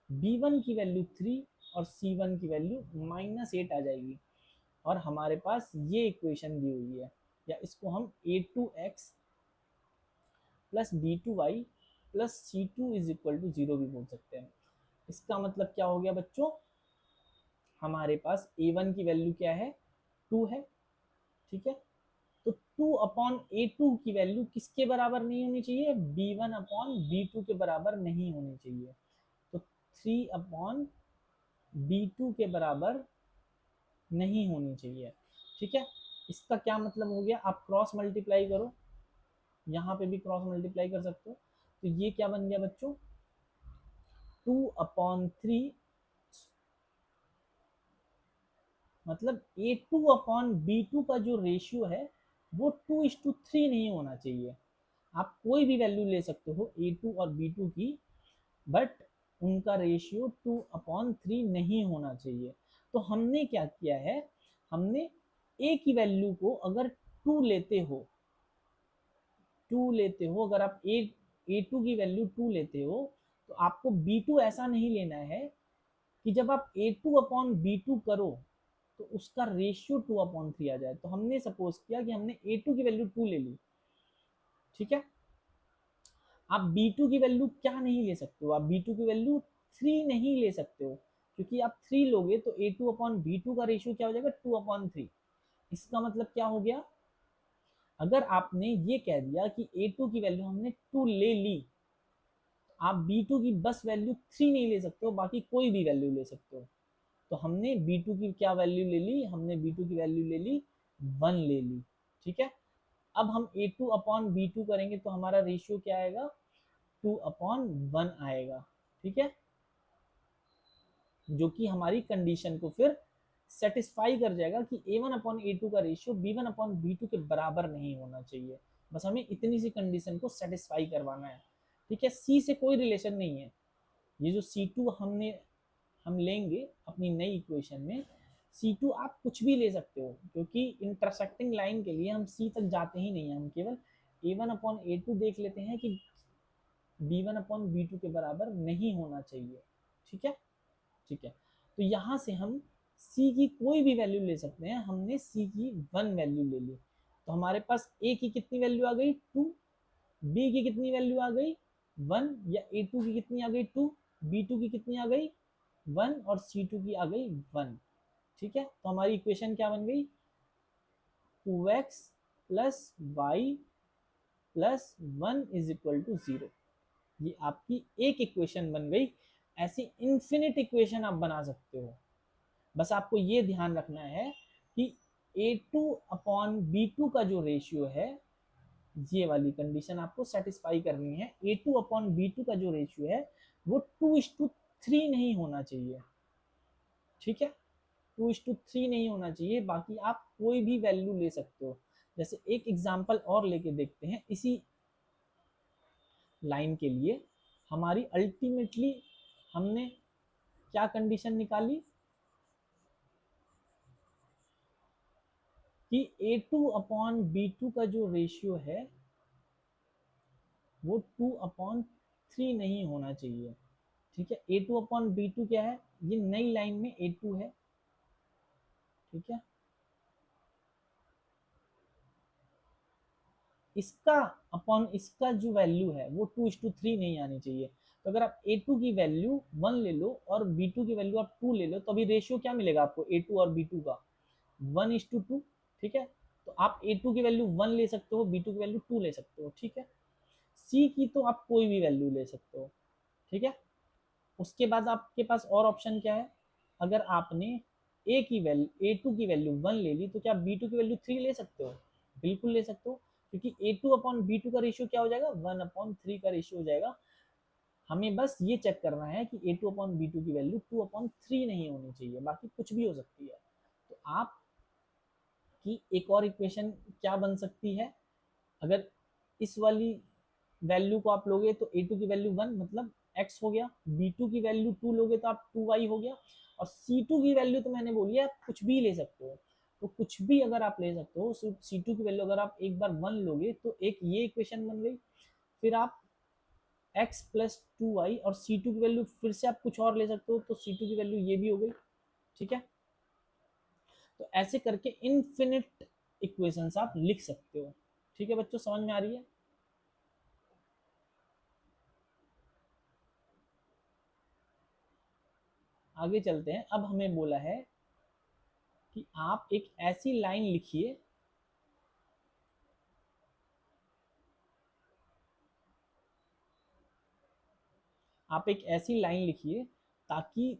b1 की वैल्यू 3 और c1 की वैल्यू -8 आ जाएगी, और हमारे पास ये इक्वेशन दी हुई है, या इसको हम a2x plus b2y plus c2 is equal to 0 भी बोल सकते हैं। इसका मतलब क्या हो गया बच्चों, हमारे पास a1 की वैल्यू क्या है, 2 है। ठीक है, तो 2/a2 की वैल्यू किसके बराबर नहीं होनी चाहिए, b1/b2 के बराबर नहीं होनी चाहिए। तो 3/b2 के बराबर नहीं होनी चाहिए। ठीक है, इसका क्या मतलब हो गया, आप क्रॉस मल्टीप्लाई करो, यहाँ पे भी क्रॉस मल्टीप्लाई कर सकते हो। तो ये क्या बन गया बच्चों, 2/3, मतलब a2/b2 का जो रेशियो है वो 2:3 नहीं होना चाहिए। आप कोई भी वैल्यू ले सकते हो a2 और b2 की, बट उनका रेशियो 2/3 नहीं होना चाहिए। तो हमने क्या किया है, हमने a की वैल्यू को अगर 2 लेते हो, अगर आप a2 की वैल्यू 2 लेते हो, तो आपको b2 ऐसा नहीं लेना है कि जब आप a2/b2 करो तो उसका रेशियो 2/3 आ जाए। तो हमने सपोज किया कि हमने a2 की वैल्यू 2 ले ली। ठीक है, आप b2 की वैल्यू क्या नहीं ले सकते हो, आप b2 की वैल्यू 3 नहीं ले सकते हो, क्योंकि आप 3 लोगे तो a2/b2 का रेशियो क्या हो जाएगा, 2/3। इसका मतलब क्या हो गया, अगर आपने ये कह दिया कि a2 की वैल्यू हमने 2 ले ली, आप b2 की बस वैल्यू 3 नहीं ले सकते हो, बाकी कोई भी वैल्यू ले सकते हो। तो हमने b2 की क्या वैल्यू ले ली, हमने b2 की वैल्यू ले ली 1 ले ली। ठीक है, अब हम a2/b2 करेंगे तो हमारा रेशियो क्या आएगा, 2/1 आएगा। ठीक है, जो कि हमारी कंडीशन को फिर सेटिस्फाई कर जाएगा कि a1/a2 का रेशियो b1/b2 के बराबर नहीं होना चाहिए। बस हमें इतनी सी कंडीशन को सेटिस्फाई करवाना है। ठीक है, सी से कोई रिलेशन नहीं है। ये जो C2 हम लेंगे अपनी नई इक्वेशन में, C2 आप कुछ भी ले सकते हो, क्योंकि इंटरसेक्टिंग लाइन के लिए हम C तक जाते ही नहीं है, हम केवल a1/a2 देख लेते हैं कि b1/b2 के बराबर नहीं होना चाहिए। ठीक है, ठीक है, तो यहाँ से हम C की कोई भी वैल्यू ले सकते हैं। हमने C की 1 वैल्यू ले ली, तो हमारे पास A की कितनी वैल्यू आ गई, 2, B की कितनी वैल्यू आ गई, 1, या A2 की कितनी आ गई, 2, B2 की कितनी आ गई, 1, और C2 की आ गई 1। ठीक है, तो हमारी इक्वेशन क्या बन गई, 2x plus y plus 1 is equal to 0। ये आपकी एक इक्वेशन बन गई। ऐसी इन्फिनिट इक्वेशन आप बना सकते हो। बस आपको ये ध्यान रखना है कि a2/b2 का जो रेशियो है, ये वाली कंडीशन आपको सेटिस्फाई करनी है। a2/b2 का जो रेशियो है वो 2:3 नहीं होना चाहिए। ठीक है, 2:3 नहीं होना चाहिए, बाकी आप कोई भी वैल्यू ले सकते हो। जैसे एक एग्जांपल और लेके देखते हैं इसी लाइन के लिए। हमारी अल्टीमेटली हमने क्या कंडीशन निकाली कि a2/b2 का जो रेशियो है वो 2/3 नहीं होना चाहिए। ठीक है। A2 अपॉन B2 क्या है, ये नई लाइन में A2 है, ठीक है। इसका अपॉन इसका जो वैल्यू है वो 2:3 नहीं आनी चाहिए। तो अगर आप A2 की वैल्यू 1 ले लो और B2 की वैल्यू आप 2 ले लो, तो अभी रेशियो क्या मिलेगा आपको A2 और B2 का, 1:2, ठीक है। तो आप A2 की वैल्यू 1 ले सकते हो, B2 की वैल्यू 2 ले सकते हो, ठीक है। C की तो आप कोई भी वैल्यू ले सकते हो, ठीक है। उसके बाद आपके पास और ऑप्शन क्या है, अगर आपने A2 की वैल्यू 1 ले ली, तो क्या B2 की वैल्यू 3 ले सकते हो, बिल्कुल ले सकते हो, क्योंकि A2 अपॉन B2 का रेशियो क्या हो जाएगा, 1/3 का रेशियो हो जाएगा। हमें बस ये चेक करना है कि A2 अपॉन B2 की वैल्यू 2/3 नहीं होनी चाहिए, बाकी कुछ भी हो सकती है। तो आप की एक और इक्वेशन क्या बन सकती है, अगर इस वाली वैल्यू को आप लोगे तो A2 की वैल्यू 1 मतलब x हो गया, B2 की वैल्यू 2 लोगे तो आप 2y हो गया, और C2 की वैल्यू तो मैंने बोली है आप कुछ भी ले सकते हो। तो कुछ भी अगर आप ले सकते हो, C2 की वैल्यू अगर आप एक बार 1 लोगे तो एक ये इक्वेशन बन गई, फिर आप x प्लस 2y, और C2 की वैल्यू फिर से आप कुछ और ले सकते हो, तो C2 की वैल्यू ये भी हो गई, ठीक है। तो ऐसे करके इनफिनिट इक्वेशंस आप लिख सकते हो, ठीक है बच्चों, समझ में आ रही है। आगे चलते हैं। अब हमें बोला है कि आप एक ऐसी लाइन लिखिए, आप एक ऐसी लाइन लिखिए ताकि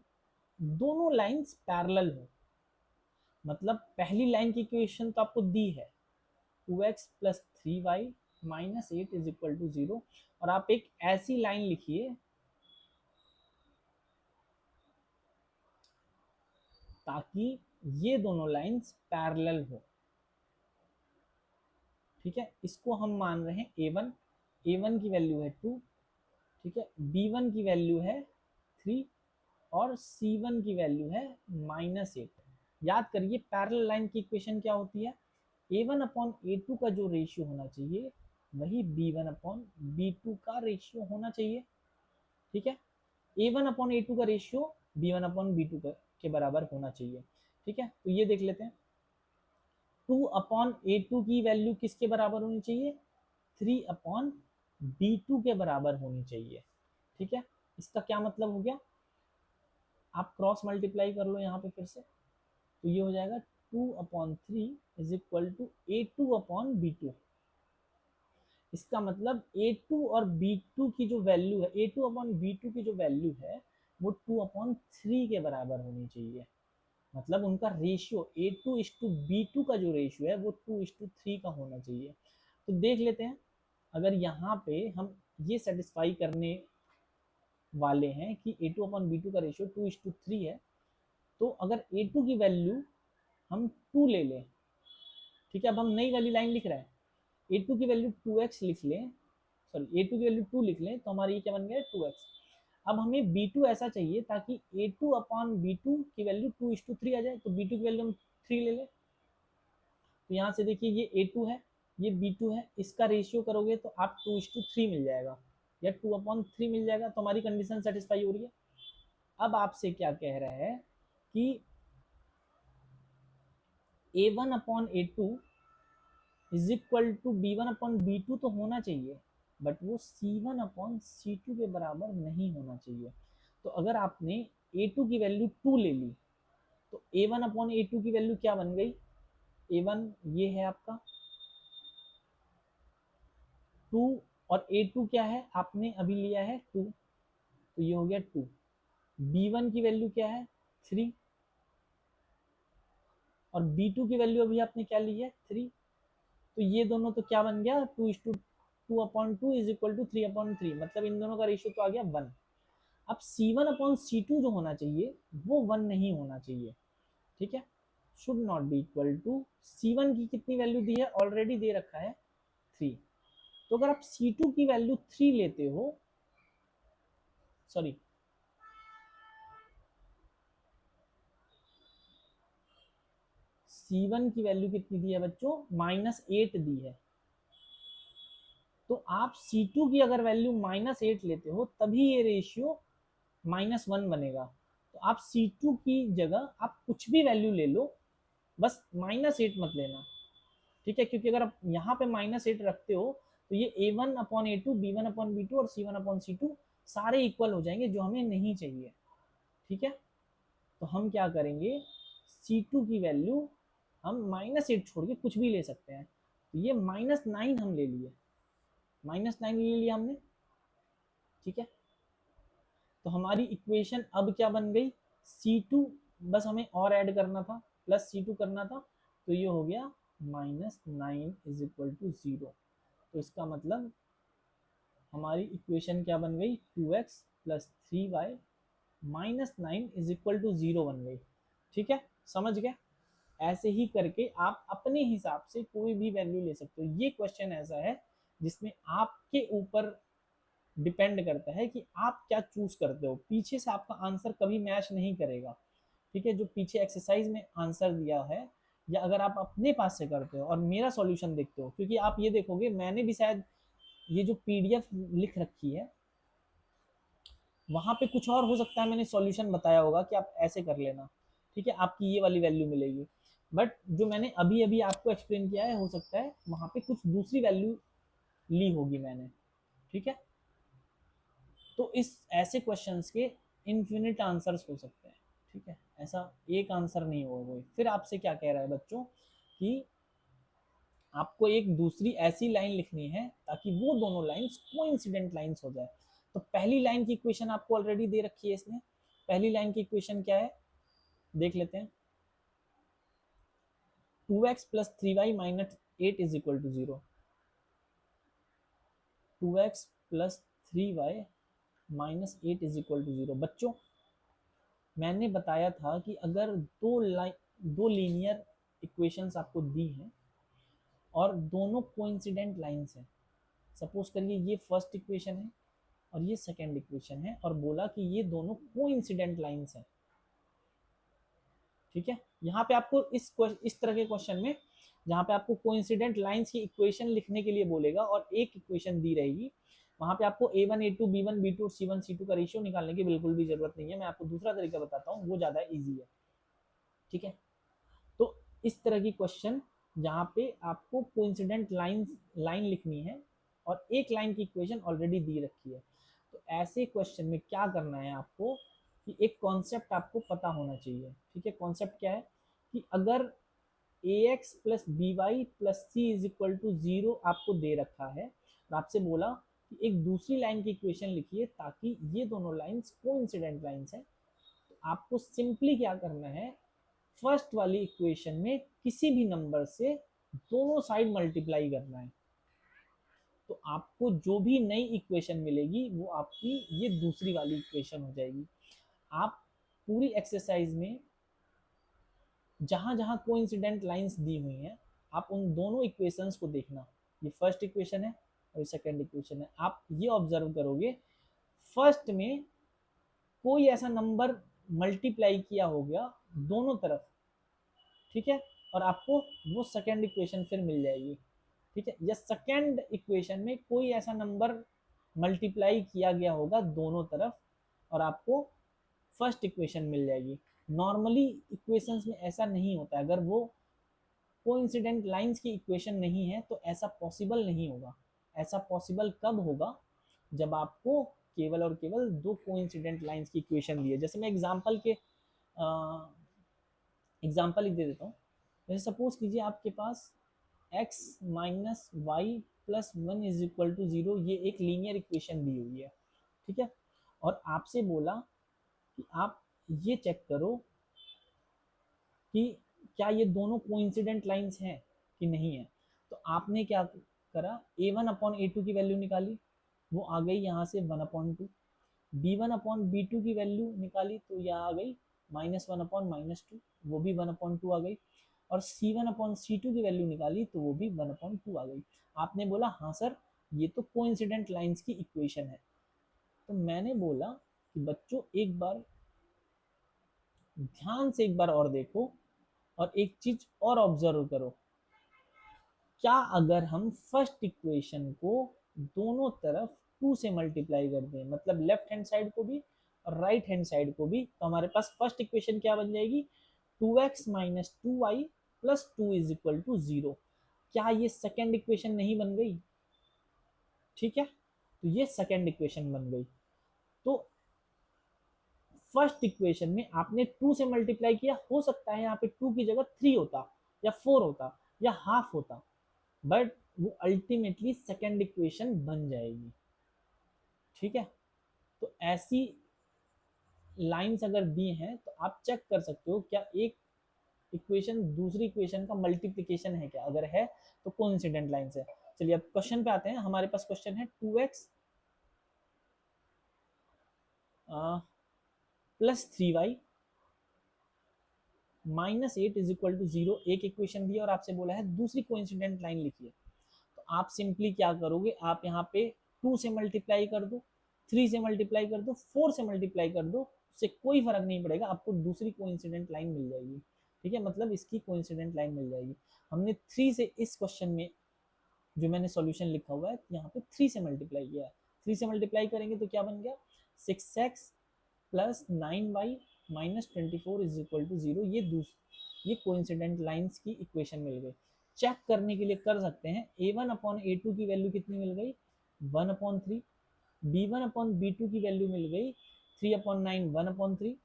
दोनों लाइंस पैरेलल हो। मतलब पहली लाइन की इक्वेशन तो आपको दी है 2x plus 3y minus 8 is equal to 0, और आप एक ऐसी लाइन लिखिए ताकि ये दोनों लाइंस पैरेलल हो, ठीक है। इसको हम मान रहे हैं A1, A1 की वैल्यू है 2, ठीक है। B1 की वैल्यू है 3, और C1 की वैल्यू है -8। याद करिए पैरेलल लाइन की इक्वेशन क्या होती है, A1 अपॉन A2 का जो रेशियो होना चाहिए वही B1 अपॉन B2 का रेशियो होना चाहिए, ठीक है। A1 अपॉन A2 का रेशियो B1 अपॉन B2 के बराबर होना चाहिए, ठीक है। तो ये देख लेते हैं, 2 अपॉन A2 की वैल्यू किसके बराबर होनी चाहिए, 3 अपॉन B2 के बराबर होनी चाहिए, ठीक है। इसका क्या मतलब हो गया, आप क्रॉस मल्टीप्लाई कर लो यहाँ पे फिर से, तो ये हो जाएगा 2/3 is equal to A2 upon B2। इसका मतलब A2 और B2 की जो वैल्यू है, A2 अपॉन B2 की जो वैल्यू है वो 2/3 के बराबर होनी चाहिए। मतलब उनका रेशियो A2:B2 का जो रेशियो है वो 2:3 का होना चाहिए। तो देख लेते हैं, अगर यहाँ पे हम ये सेटिस्फाई करने वाले हैं कि A2 अपॉन B2 का रेशियो 2:3 है, तो अगर A2 की वैल्यू हम 2 ले लें, ठीक है। अब हम नई वाली लाइन लिख रहे हैं, A2 की वैल्यू 2x लिख लें, सॉरी A2 की वैल्यू 2 लिख लें, तो हमारी ये क्या बन गया 2x। अब हमें B2 ऐसा चाहिए ताकि A2 अपॉन B2 की वैल्यू 2:3 आ जाए, तो B2 की वैल्यू हम 3 ले लें। तो यहाँ से देखिए ये A2 है, ये B2 है, इसका रेशियो करोगे तो आप 2:3 मिल जाएगा या 2/3 मिल जाएगा, तो हमारी कंडीशन सेटिस्फाई हो रही है। अब आपसे क्या कह रहा है कि A1 upon A2 is equal to B1 upon B2 तो होना चाहिए, बट वो C1 अपॉन C2 के बराबर नहीं होना चाहिए। तो अगर आपने A2 की वैल्यू 2 ले ली, तो A1 अपॉन A2 की वैल्यू क्या बन गई, A1 ये है आपका 2, और A2 क्या है आपने अभी लिया है 2, तो ये हो गया 2। B1 की वैल्यू क्या है 3, और B2 की वैल्यू अभी आपने क्या ली है 3, तो ये दोनों तो क्या बन गया 2:2 इज इक्वल टू 3/3, मतलब इन दोनों का रेशियो तो आ गया 1। अब C1/C2 जो होना चाहिए वो 1 नहीं होना चाहिए, ठीक है। Should not be equal to, C1 की कितनी वैल्यू दी है, ऑलरेडी दे रखा है 3। तो अगर आप C2 की वैल्यू 3 लेते हो, सॉरी C1 की वैल्यू कितनी दी है बच्चों, -8 दी है, तो आप C2 की अगर वैल्यू -8 लेते हो तभी ये रेशियो -1 बनेगा। तो आप C2 की जगह आप कुछ भी वैल्यू ले लो, बस -8 मत लेना, ठीक है? क्योंकि अगर आप यहाँ पे -8 रखते हो तो ये A1/A2, B1/B2 और C1/C2 सारे इक्वल हो जाएंगे, जो हमें नहीं चाहिए, ठीक है? तो हम क्या करेंगे, C2 की वैल्यू हम -8 छोड़ के कुछ भी ले सकते हैं। तो ये -9 हम ले लिए, -9 ले लिया हमने, ठीक है? तो हमारी इक्वेशन अब क्या बन गई, C2 बस हमें और ऐड करना था, प्लस C2 करना था, तो ये हो गया -9 इज इक्वल टू 0। तो इसका मतलब हमारी इक्वेशन क्या बन गई, 2x plus 3y -9 is equal to 0 बन गई, ठीक है? समझ गए? ऐसे ही करके आप अपने हिसाब से कोई भी वैल्यू ले सकते हो। ये क्वेश्चन ऐसा है जिसमें आपके ऊपर डिपेंड करता है कि आप क्या चूज करते हो, पीछे से आपका आंसर कभी मैच नहीं करेगा, ठीक है? जो पीछे एक्सरसाइज में आंसर दिया है, या अगर आप अपने पास से करते हो और मेरा सॉल्यूशन देखते हो, क्योंकि आप ये देखोगे मैंने भी शायद ये जो पीडीएफ लिख रखी है वहां पे कुछ और हो सकता है, मैंने सॉल्यूशन बताया होगा कि आप ऐसे कर लेना, ठीक है? आपकी ये वाली वैल्यू मिलेगी, बट जो मैंने अभी अभी आपको एक्सप्लेन किया है, हो सकता है वहां पे कुछ दूसरी वैल्यू ली होगी मैंने, ठीक है? तो इस ऐसे क्वेश्चंस के इन्फिनिट आंसर्स हो सकते हैं, ठीक है? ऐसा एक आंसर नहीं होगा कोई। फिर आपसे क्या कह रहा है बच्चों कि आपको एक दूसरी ऐसी लाइन लिखनी है ताकि वो दोनों लाइंस कोइंसिडेंट लाइंस हो जाए। तो पहली लाइन की इक्वेशन आपको ऑलरेडी दे रखी है इसने। पहली लाइन की इक्वेशन क्या है, देख लेते हैं। 2x plus 3y minus 8 is equal to 0। 2x plus 3y minus 8 is equal to 0। बच्चों मैंने बताया था कि अगर दो लीनियर इक्वेशंस आपको दी हैं और दोनों कोइंसिडेंट लाइंस हैं, सपोज करिए ये फर्स्ट इक्वेशन है और ये सेकेंड इक्वेशन है, और बोला कि ये दोनों कोइंसिडेंट लाइंस हैं, ठीक है? यहाँ पे आपको इस तरह के क्वेश्चन में जहाँ पे आपको कोइंसिडेंट लाइंस की इक्वेशन लिखने के लिए बोलेगा और एक इक्वेशन दी रहेगी, वहां पे आपको A1 A2 B1 B2 और C1 C2 का रेशियो निकालने की बिल्कुल भी जरूरत नहीं है। मैं आपको दूसरा तरीका बताता हूँ, वो ज्यादा इजी है, ठीक है? तो इस तरह की क्वेश्चन जहाँ पे आपको कोइंसिडेंट लाइन लिखनी है और एक लाइन की इक्वेशन ऑलरेडी दी रखी है, तो ऐसे क्वेश्चन में क्या करना है आपको कि एक कॉन्सेप्ट आपको पता होना चाहिए, ठीक है? कॉन्सेप्ट क्या है कि अगर ax plus b y plus c is equal to 0 आपको दे रखा है और आपसे बोला कि एक दूसरी लाइन की इक्वेशन लिखिए ताकि ये दोनों लाइंस कोइंसिडेंट लाइंस हैं, तो आपको सिंपली क्या करना है, फर्स्ट वाली इक्वेशन में किसी भी नंबर से दोनों साइड मल्टीप्लाई करना है। तो आपको जो भी नई इक्वेशन मिलेगी वो आपकी ये दूसरी वाली इक्वेशन हो जाएगी। आप पूरी एक्सरसाइज में जहां जहां कोइंसिडेंट लाइंस दी हुई हैं, आप उन दोनों इक्वेशंस को देखना। ये फर्स्ट इक्वेशन है और ये सेकंड इक्वेशन है। आप ये ऑब्जर्व करोगे फर्स्ट में कोई ऐसा नंबर मल्टीप्लाई किया हो गया दोनों तरफ, ठीक है? और आपको वो सेकेंड इक्वेशन फिर मिल जाएगी, ठीक है? या सेकेंड इक्वेशन में कोई ऐसा नंबर मल्टीप्लाई किया गया होगा दोनों तरफ और आपको फर्स्ट इक्वेशन मिल जाएगी। नॉर्मली इक्वेशंस में ऐसा नहीं होता है, अगर वो कोइंसिडेंट लाइंस की इक्वेशन नहीं है तो ऐसा पॉसिबल नहीं होगा। ऐसा पॉसिबल कब होगा, जब आपको केवल और केवल दो कोइंसिडेंट लाइंस की इक्वेशन दी है। जैसे मैं एग्जाम्पल ही दे देता हूँ। जैसे सपोज कीजिए आपके पास x minus y plus 1 is equal to 0, ये एक लीनियर इक्वेशन दी हुई है, ठीक है? और आपसे बोला कि आप ये चेक करो कि क्या ये दोनों कोइंसिडेंट लाइंस हैं कि नहीं है। तो आपने क्या करा, A1/A2 की वैल्यू निकाली, वो आ गई यहाँ से 1/2। B1/B2 की वैल्यू निकाली तो यह आ गई -1/-2, वो भी 1/2 आ गई। और C1/C2 की वैल्यू निकाली तो वो भी 1/2 आ गई। आपने बोला हाँ सर ये तो कोइंसिडेंट लाइंस की इक्वेशन है। तो मैंने बोला कि बच्चों एक बार ध्यान से एक बार और देखो और एक चीज और ऑब्जर्व करो, क्या अगर हम फर्स्ट इक्वेशन को दोनों तरफ 2 से मल्टीप्लाई कर दें, मतलब लेफ्ट हैंड साइड को भी और राइट हैंड साइड को भी, तो हमारे पास फर्स्ट इक्वेशन क्या बन जाएगी, 2x minus 2y plus 2 is equal to 0। क्या ये सेकेंड इक्वेशन नहीं बन गई? ठीक है, तो ये सेकेंड इक्वेशन बन गई। तो फर्स्ट इक्वेशन में आपने 2 से मल्टीप्लाई किया, हो सकता है यहाँ पे 2 की जगह 3 होता या 4 होता या हाफ होता, बट वो अल्टीमेटली सेकेंड इक्वेशन बन जाएगी। ठीक है, तो ऐसी लाइंस अगर दी हैं तो आप चेक कर सकते हो क्या एक इक्वेशन दूसरी इक्वेशन का मल्टीप्लिकेशन है क्या, अगर है तो कोइंसिडेंट लाइंस है। चलिए अब क्वेश्चन पे आते हैं। हमारे पास क्वेश्चन है 2x plus 3y minus 8 is equal to 0, एक इक्वेशन दिया और आपसे बोला है दूसरी कोइंसिडेंट लाइन लिखिए। तो आप सिंपली क्या करोगे, आप यहाँ पे 2 से मल्टीप्लाई कर दो, 3 से मल्टीप्लाई कर दो, 4 से मल्टीप्लाई कर दो, उससे कोई फर्क नहीं पड़ेगा, आपको दूसरी कोइंसिडेंट लाइन मिल जाएगी। ठीक है, मतलब इसकी कोइंसिडेंट लाइन मिल जाएगी। हमने 3 से इस क्वेश्चन में जो मैंने सॉल्यूशन लिखा हुआ है यहाँ पे 3 से मल्टीप्लाई किया है। 3 से मल्टीप्लाई करेंगे तो क्या बन गया, 6x plus 9y minus 24 is equal to 0। ये कोइंसिडेंट लाइंस की इक्वेशन मिल गई। चेक करने के लिए कर सकते हैं, a1 अपॉन a2 की वैल्यू कितनी मिल गई, 1 अपॉन 3, b1 अपॉन b2 की वैल्यू मिल गई 3 अपॉन 9 1 अपॉन 3,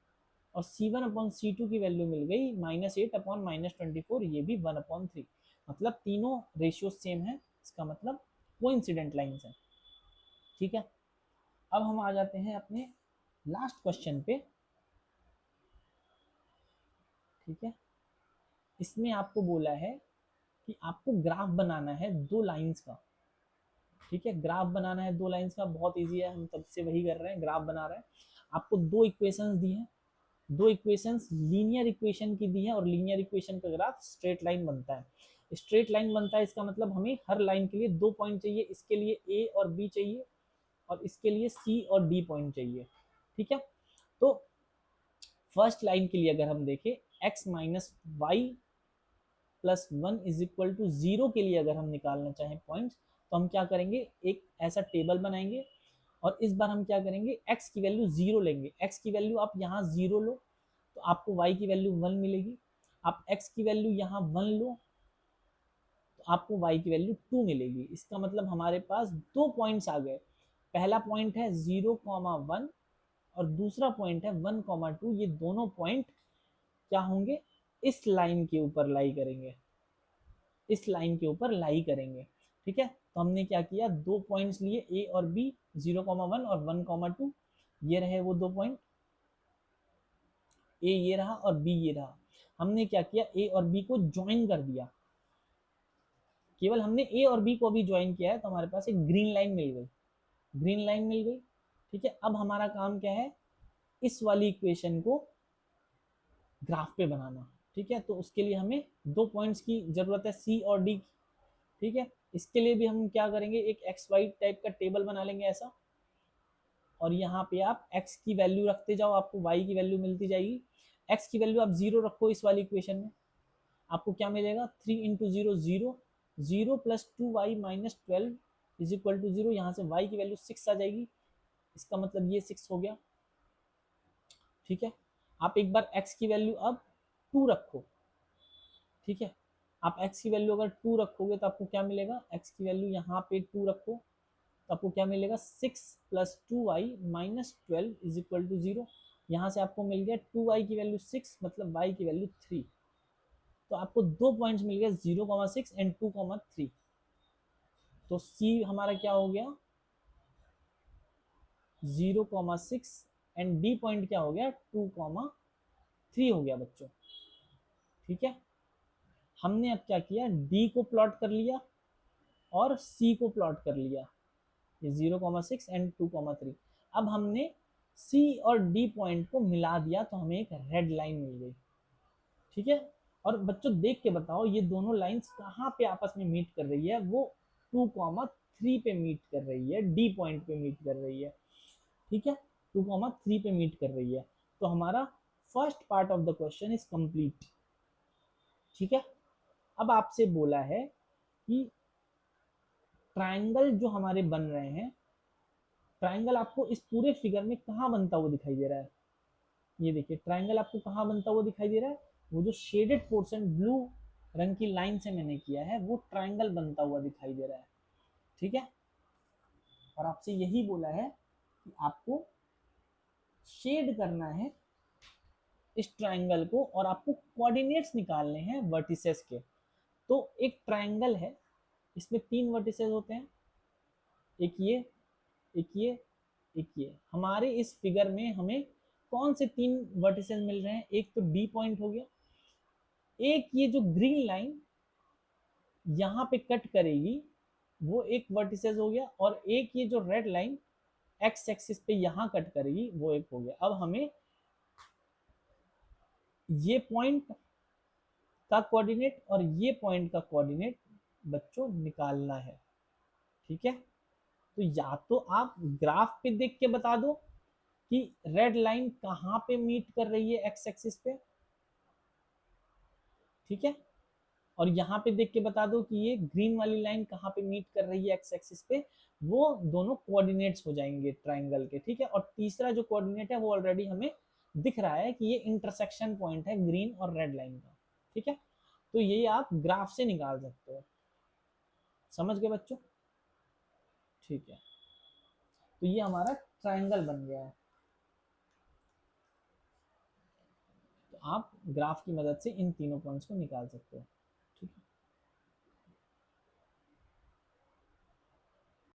और c1 अपॉन c2 की वैल्यू मिल गई माइनस 8 अपॉन माइनस 24, ये भी 1 अपॉन 3। मतलब तीनों रेशियो सेम है, इसका मतलब कोइंसिडेंट लाइंस है। ठीक है, अब हम आ जाते हैं अपने लास्ट क्वेश्चन पे। ठीक है, इसमें आपको बोला है कि आपको ग्राफ बनाना है दो लाइंस का। ठीक है, ग्राफ बनाना है दो लाइंस का, बहुत इजी है, हम तब से वही कर रहे हैं, ग्राफ बना रहे हैं। आपको दो इक्वेशंस दी हैं, दो इक्वेशंस लीनियर इक्वेशन की दी है, और लीनियर इक्वेशन का ग्राफ स्ट्रेट लाइन बनता है। स्ट्रेट लाइन बनता है, इसका मतलब हमें हर लाइन के लिए 2 पॉइंट चाहिए, इसके लिए ए और बी चाहिए और इसके लिए सी और डी पॉइंट चाहिए। ठीक है, तो फर्स्ट लाइन के लिए अगर हम देखें x minus y plus 1 is equal to 0 के लिए अगर हम निकालना चाहें पॉइंट्स, तो हम क्या करेंगे, एक ऐसा टेबल बनाएंगे और इस बार हम क्या करेंगे, x की वैल्यू 0 लेंगे। x की वैल्यू आप यहाँ 0 लो तो आपको y की वैल्यू 1 मिलेगी। आप x की वैल्यू यहाँ 1 लो तो आपको y की वैल्यू 2 मिलेगी। इसका मतलब हमारे पास दो पॉइंट्स आ गए। पहला पॉइंट है 0,1 और दूसरा पॉइंट है 1,2। ये दोनों पॉइंट क्या होंगे, इस लाइन के ऊपर लाई करेंगे, इस लाइन के ऊपर लाई करेंगे। ठीक है, तो हमने क्या किया, दो पॉइंट्स लिए a और b, 0,1 और 1,2। ये रहे वो दो पॉइंट, a ये रहा और b ये रहा। हमने क्या किया, a और b को ज्वाइन कर दिया। केवल हमने a और b को अभी ज्वाइन किया है तो हमारे पास एक ग्रीन लाइन मिल गई, ग्रीन लाइन मिल गई। ठीक है, अब हमारा काम क्या है, इस वाली इक्वेशन को ग्राफ पे बनाना। ठीक है, तो उसके लिए हमें दो पॉइंट्स की जरूरत है, सी और डी। ठीक है, इसके लिए भी हम क्या करेंगे, एक एक्स वाई टाइप का टेबल बना लेंगे ऐसा, और यहाँ पे आप x की वैल्यू रखते जाओ, आपको y की वैल्यू मिलती जाएगी। x की वैल्यू आप 0 रखो इस वाली इक्वेशन में, आपको क्या मिलेगा, 3 into 0 0, 0 plus 2y minus 12 is equal to 0। यहाँ से y की वैल्यू 6 आ जाएगी, इसका मतलब ये 6 हो गया। ठीक है, आप एक बार x की वैल्यू अब 2 रखो। ठीक है, आप x की वैल्यू अगर 2 रखोगे तो आपको क्या मिलेगा, x की वैल्यू यहाँ पे 2 रखो तो आपको क्या मिलेगा, 6 plus 2y minus 12 is equal to 0। यहाँ से आपको मिल गया 2y की वैल्यू 6, मतलब y की वैल्यू 3। तो आपको दो पॉइंट्स मिल गए, 0,6 एंड 2,3। तो c हमारा क्या हो गया, 0,6 एंड d पॉइंट क्या हो गया, 2,3 हो गया बच्चों। ठीक है, हमने अब क्या किया, d को प्लॉट कर लिया और c को प्लॉट कर लिया, 0,6 एंड 2,3। अब हमने C और D पॉइंट को मिला दिया तो हमें एक रेड लाइन मिल गई। ठीक है, और बच्चों देख के बताओ ये दोनों लाइंस कहाँ पे आपस में मीट कर रही है, वो 2,3 पे मीट कर रही है, D पॉइंट पे मीट कर रही है। ठीक है, 2,3 पे मीट कर रही है। तो हमारा first part of the question is complete. ठीक है, अब आपसे बोला है कि ट्राइंगल जो हमारे बन रहे हैं, ट्राइंगल आपको इस पूरे फिगर में कहाँ बनता हुआ दिखाई दे रहा है? ये देखिए ट्राइंगल आपको कहाँ बनता हुआ दिखाई दे रहा है? वो जो शेडेड पोर्शन ब्लू रंग की लाइन से मैंने किया है वो ट्राइंगल बनता हुआ दिखाई दे रहा है। ठीक है, और आपसे यही बोला है कि आपको शेड करना है इस ट्राइंगल को और आपको कोऑर्डिनेट्स निकालने हैं वर्टिसेस के। तो एक ट्राइंगल है, इसमें 3 वर्टिसेस होते हैं, एक ये, एक ये, एक ये। हमारे इस फिगर में हमें कौन से 3 वर्टिसेस मिल रहे हैं? एक तो डी पॉइंट हो गया, एक ये जो ग्रीन लाइन यहाँ पे कट करेगी वो एक वर्टिसेस हो गया, और एक ये जो रेड लाइन एक्स एक्सिस पे यहाँ कट करेगी वो एक हो गया। अब हमें ये पॉइंट का कोऑर्डिनेट और ये पॉइंट का कोऑर्डिनेट बच्चों निकालना है। ठीक है, तो या तो आप ग्राफ पे देख के बता दो कि रेड लाइन कहाँ पे मीट कर रही है एक्स एक्सिस पे, ठीक है, और यहाँ पे देख के बता दो कि ये ग्रीन वाली लाइन कहाँ पे मीट कर रही है एक्स एक्सिस पे। वो दोनों कोऑर्डिनेट्स हो जाएंगे ट्राइंगल के। ठीक है, और तीसरा जो कोऑर्डिनेट है वो ऑलरेडी हमें दिख रहा है कि ये इंटरसेक्शन पॉइंट है ग्रीन और रेड लाइन का। ठीक है, तो ये आप ग्राफ से निकाल सकते हो। समझ गए बच्चों? ठीक है, तो ये हमारा ट्राइंगल बन गया है। तो आप ग्राफ की मदद से इन तीनों पॉइंट्स को निकाल सकते हो।